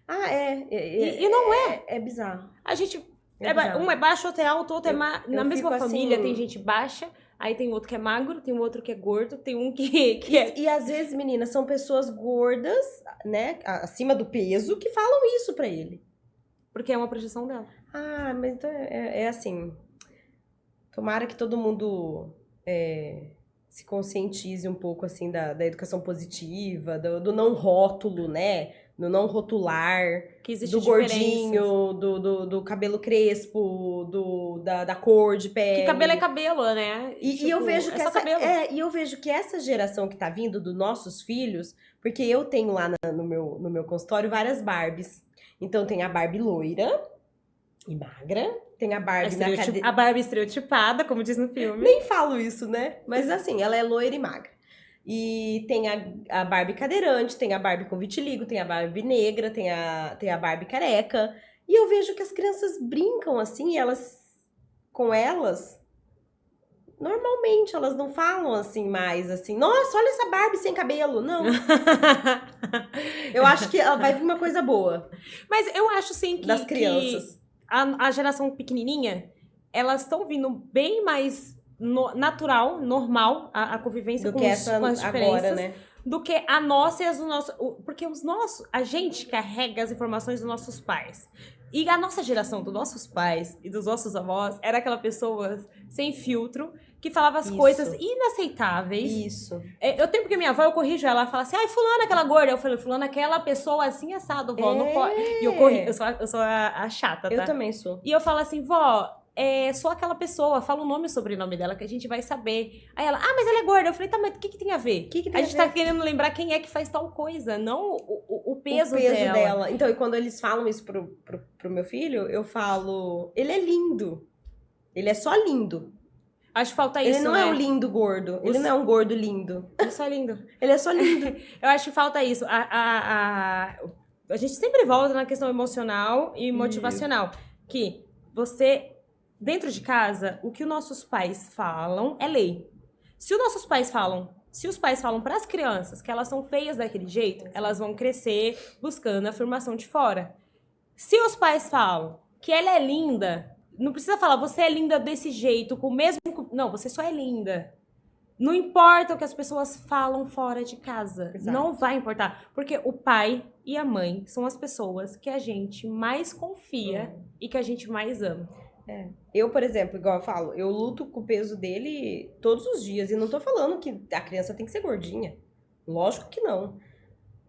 A: E não é.
B: É bizarro.
A: A gente.
B: Bizarro.
A: Um é baixo, outro é alto, outro é magro. Na mesma
B: fico
A: família
B: assim-
A: tem gente baixa, aí tem outro que é magro, tem outro que é gordo, tem um que é.
B: E às vezes, meninas, são pessoas gordas, né, acima do peso, que falam isso pra ele.
A: Porque é uma projeção dela.
B: Ah, mas então é assim. Tomara que todo mundo se conscientize um pouco assim da educação positiva, do não rótulo, né? Do não rotular,
A: Que existe
B: do
A: diferenças.
B: gordinho, do cabelo crespo, da cor de pele.
A: Que cabelo é cabelo, né?
B: E eu vejo que
A: é só cabelo.
B: e eu vejo que essa geração que tá vindo dos nossos filhos, porque eu tenho lá no meu consultório várias Barbies. Então tem a Barbie loira e magra, tem a Barbie na cadeira.
A: A Barbie estereotipada, como diz no filme.
B: Nem falo isso, né? Mas assim, ela é loira e magra. E tem a Barbie cadeirante, tem a Barbie com vitiligo, tem a Barbie negra, tem a Barbie careca. E eu vejo que as crianças brincam assim, com elas, normalmente elas não falam assim mais assim, nossa, olha essa Barbie sem cabelo. Não. Eu acho que ela vai vir uma coisa boa.
A: Mas eu acho sim que
B: das crianças.
A: Que a geração pequenininha, elas estão vindo bem mais natural, normal, a convivência
B: Do
A: com,
B: que essa
A: com as diferenças.
B: agora, né?
A: Do que a nossa e as do nosso. Porque a gente carrega as informações dos nossos pais. E a nossa geração, dos nossos pais e dos nossos avós, era aquela pessoa sem filtro, que falava as coisas inaceitáveis.
B: Isso.
A: Eu tenho porque minha avó, eu corrijo ela fala assim, ai, fulana aquela gorda. Eu falei, fulana aquela pessoa assim, assado, vó, não pode. E eu sou a chata, tá?
B: Eu também sou.
A: E eu falo assim, vó, sou aquela pessoa, fala o nome e o sobrenome dela que a gente vai saber. Aí ela, mas ela é gorda. Eu falei, tá, mas o que tem a ver? A gente tá querendo lembrar quem é que faz tal coisa, não o peso dela.
B: Então, e quando eles falam isso pro meu filho, eu falo, ele é lindo. Ele é só lindo.
A: Acho que falta isso,
B: ele não é um lindo gordo. Ele não é um gordo lindo.
A: Ele é só lindo.
B: Ele é só lindo.
A: Eu acho que falta isso. A gente sempre volta na questão emocional e motivacional. Que você, dentro de casa, o que os nossos pais falam é lei. Se os pais falam para as crianças que elas são feias daquele jeito, elas vão crescer buscando a afirmação de fora. Se os pais falam que ela é linda, não precisa falar, você é linda desse jeito, com o mesmo... Não, você só é linda. Não importa o que as pessoas falam fora de casa.
B: Exato.
A: Não vai importar. Porque o pai e a mãe são as pessoas que a gente mais confia e que a gente mais ama.
B: Eu, por exemplo, igual eu falo, eu luto com o peso dele todos os dias. E não tô falando que a criança tem que ser gordinha. Lógico que não.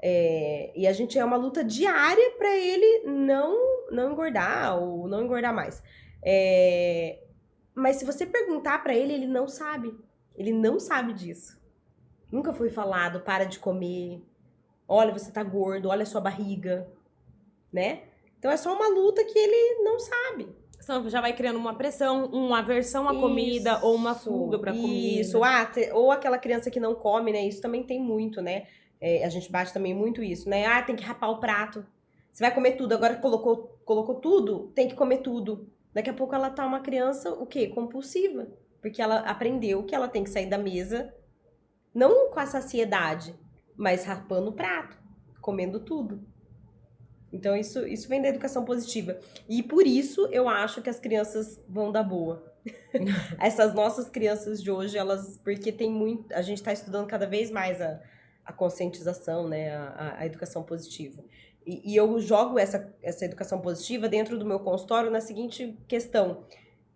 B: E a gente é uma luta diária pra ele não engordar ou não engordar mais. Mas se você perguntar pra ele, ele não sabe. Ele não sabe disso. Nunca foi falado, para de comer. Olha, você tá gordo, olha a sua barriga. Né? Então é só uma luta que ele não sabe.
A: Então já vai criando uma pressão, uma aversão à comida ou uma fuga pra comida.
B: Isso, ou aquela criança que não come, né? Isso também tem muito, né? A gente bate também muito isso, né? Tem que rapar o prato. Você vai comer tudo, agora colocou tudo, tem que comer tudo. Daqui a pouco ela tá uma criança, o quê? Compulsiva. Porque ela aprendeu que ela tem que sair da mesa, não com a saciedade, mas rapando o prato, comendo tudo. Então, isso vem da educação positiva. E por isso, eu acho que as crianças vão dar boa. Essas nossas crianças de hoje, porque a gente tá estudando cada vez mais a conscientização, né? A educação positiva. E eu jogo essa educação positiva dentro do meu consultório na seguinte questão.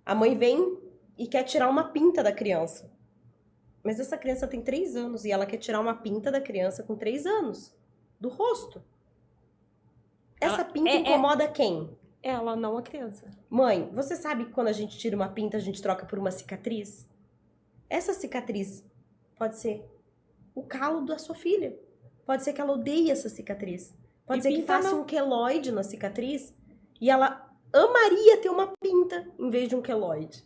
B: A mãe vem e quer tirar uma pinta da criança. Mas essa criança tem 3 anos e ela quer tirar uma pinta da criança com 3 anos. Do rosto. Essa pinta incomoda quem?
A: Ela, não a criança.
B: Mãe, você sabe que quando a gente tira uma pinta, a gente troca por uma cicatriz? Essa cicatriz pode ser o calo da sua filha. Pode ser que ela odeie essa cicatriz. Pode
A: E
B: ser que
A: pinta
B: faça
A: não.
B: um queloide na cicatriz e ela amaria ter uma pinta em vez de um queloide.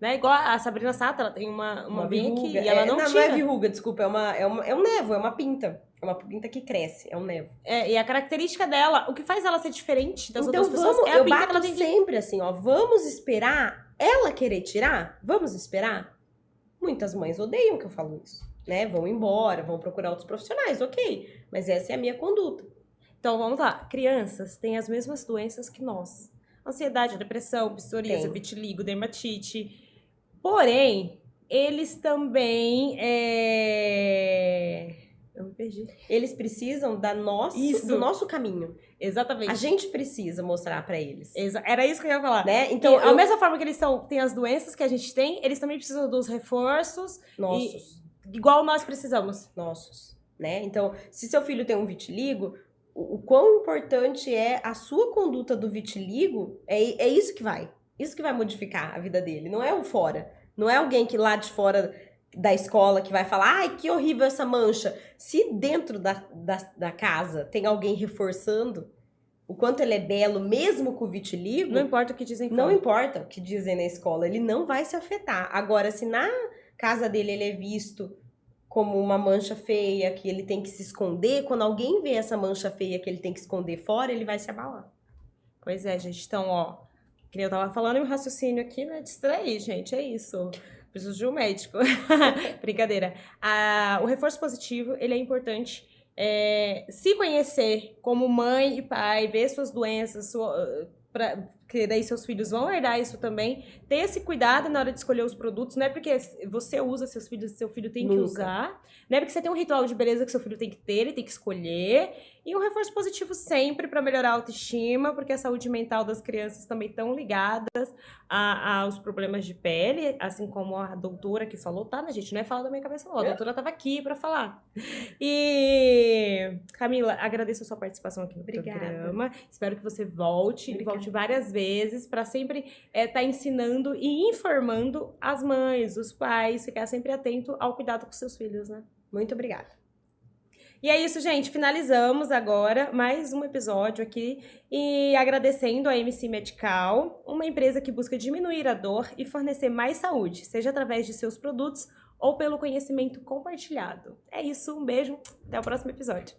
A: Né? Igual a Sabrina Sato, ela tem uma bem aqui
B: verruga.
A: e ela não
B: não
A: tira.
B: é verruga, desculpa, é um nevo, é uma pinta. É uma pinta que cresce, é um nevo.
A: E a característica dela, o que faz ela ser diferente das
B: Então
A: outras pessoas
B: vamos,
A: é a
B: eu
A: pinta que
B: bato
A: ela tem de...
B: sempre assim, ó, vamos esperar ela querer tirar? Vamos esperar? Muitas mães odeiam que eu falo isso, né? Vão embora, vão procurar outros profissionais, ok. Mas essa é a minha conduta.
A: Então, vamos lá. Crianças têm as mesmas doenças que nós. Ansiedade, depressão, psoríase,
B: Tem.
A: vitiligo, dermatite. Porém, eles também... Eu me perdi.
B: Eles precisam
A: Isso.
B: do nosso caminho.
A: Exatamente.
B: A gente precisa mostrar pra eles.
A: Era isso que eu ia falar.
B: Né?
A: Então,
B: Então,
A: da mesma forma que eles têm as doenças que a gente tem, eles também precisam dos reforços, igual nós precisamos.
B: Nossos, né? Então, se seu filho tem um vitiligo, o quão importante é a sua conduta do vitiligo, é isso que vai. Isso que vai modificar a vida dele. Não é o fora. Não é alguém que lá de fora da escola que vai falar, ai, que horrível essa mancha. Se dentro da casa tem alguém reforçando o quanto ele é belo, mesmo com o vitiligo...
A: Não importa o que dizem fora.
B: Não importa o que dizem na escola, ele não vai se afetar. Agora, se na casa dele ele é visto como uma mancha feia, que ele tem que se esconder, quando alguém vê essa mancha feia que ele tem que esconder fora, ele vai se abalar.
A: Pois é, gente. Então, ó, que nem eu tava falando, e o raciocínio aqui, né, distrair, gente, é isso. Preciso de um médico. Brincadeira. O reforço positivo, ele é importante. Se conhecer como mãe e pai, ver suas doenças, que daí seus filhos vão herdar isso também. Ter esse cuidado na hora de escolher os produtos. Não é porque você usa seus filhos, seu filho tem que usar. Não é porque você tem um ritual de beleza que seu filho tem que ter, ele tem que escolher. E um reforço positivo sempre para melhorar a autoestima, porque a saúde mental das crianças também estão ligadas aos problemas de pele, assim como a doutora que falou, tá, né, gente? Não é falar da minha cabeça, não. A doutora estava aqui para falar. E, Camila, agradeço a sua participação aqui no programa. Espero que você volte, e volte várias vezes, para sempre estar ensinando e informando as mães, os pais, ficar sempre atento ao cuidado com seus filhos, né?
B: Muito obrigada.
A: E é isso, gente. Finalizamos agora mais um episódio aqui e agradecendo a MC Medical, uma empresa que busca diminuir a dor e fornecer mais saúde, seja através de seus produtos ou pelo conhecimento compartilhado. É isso, um beijo, até o próximo episódio.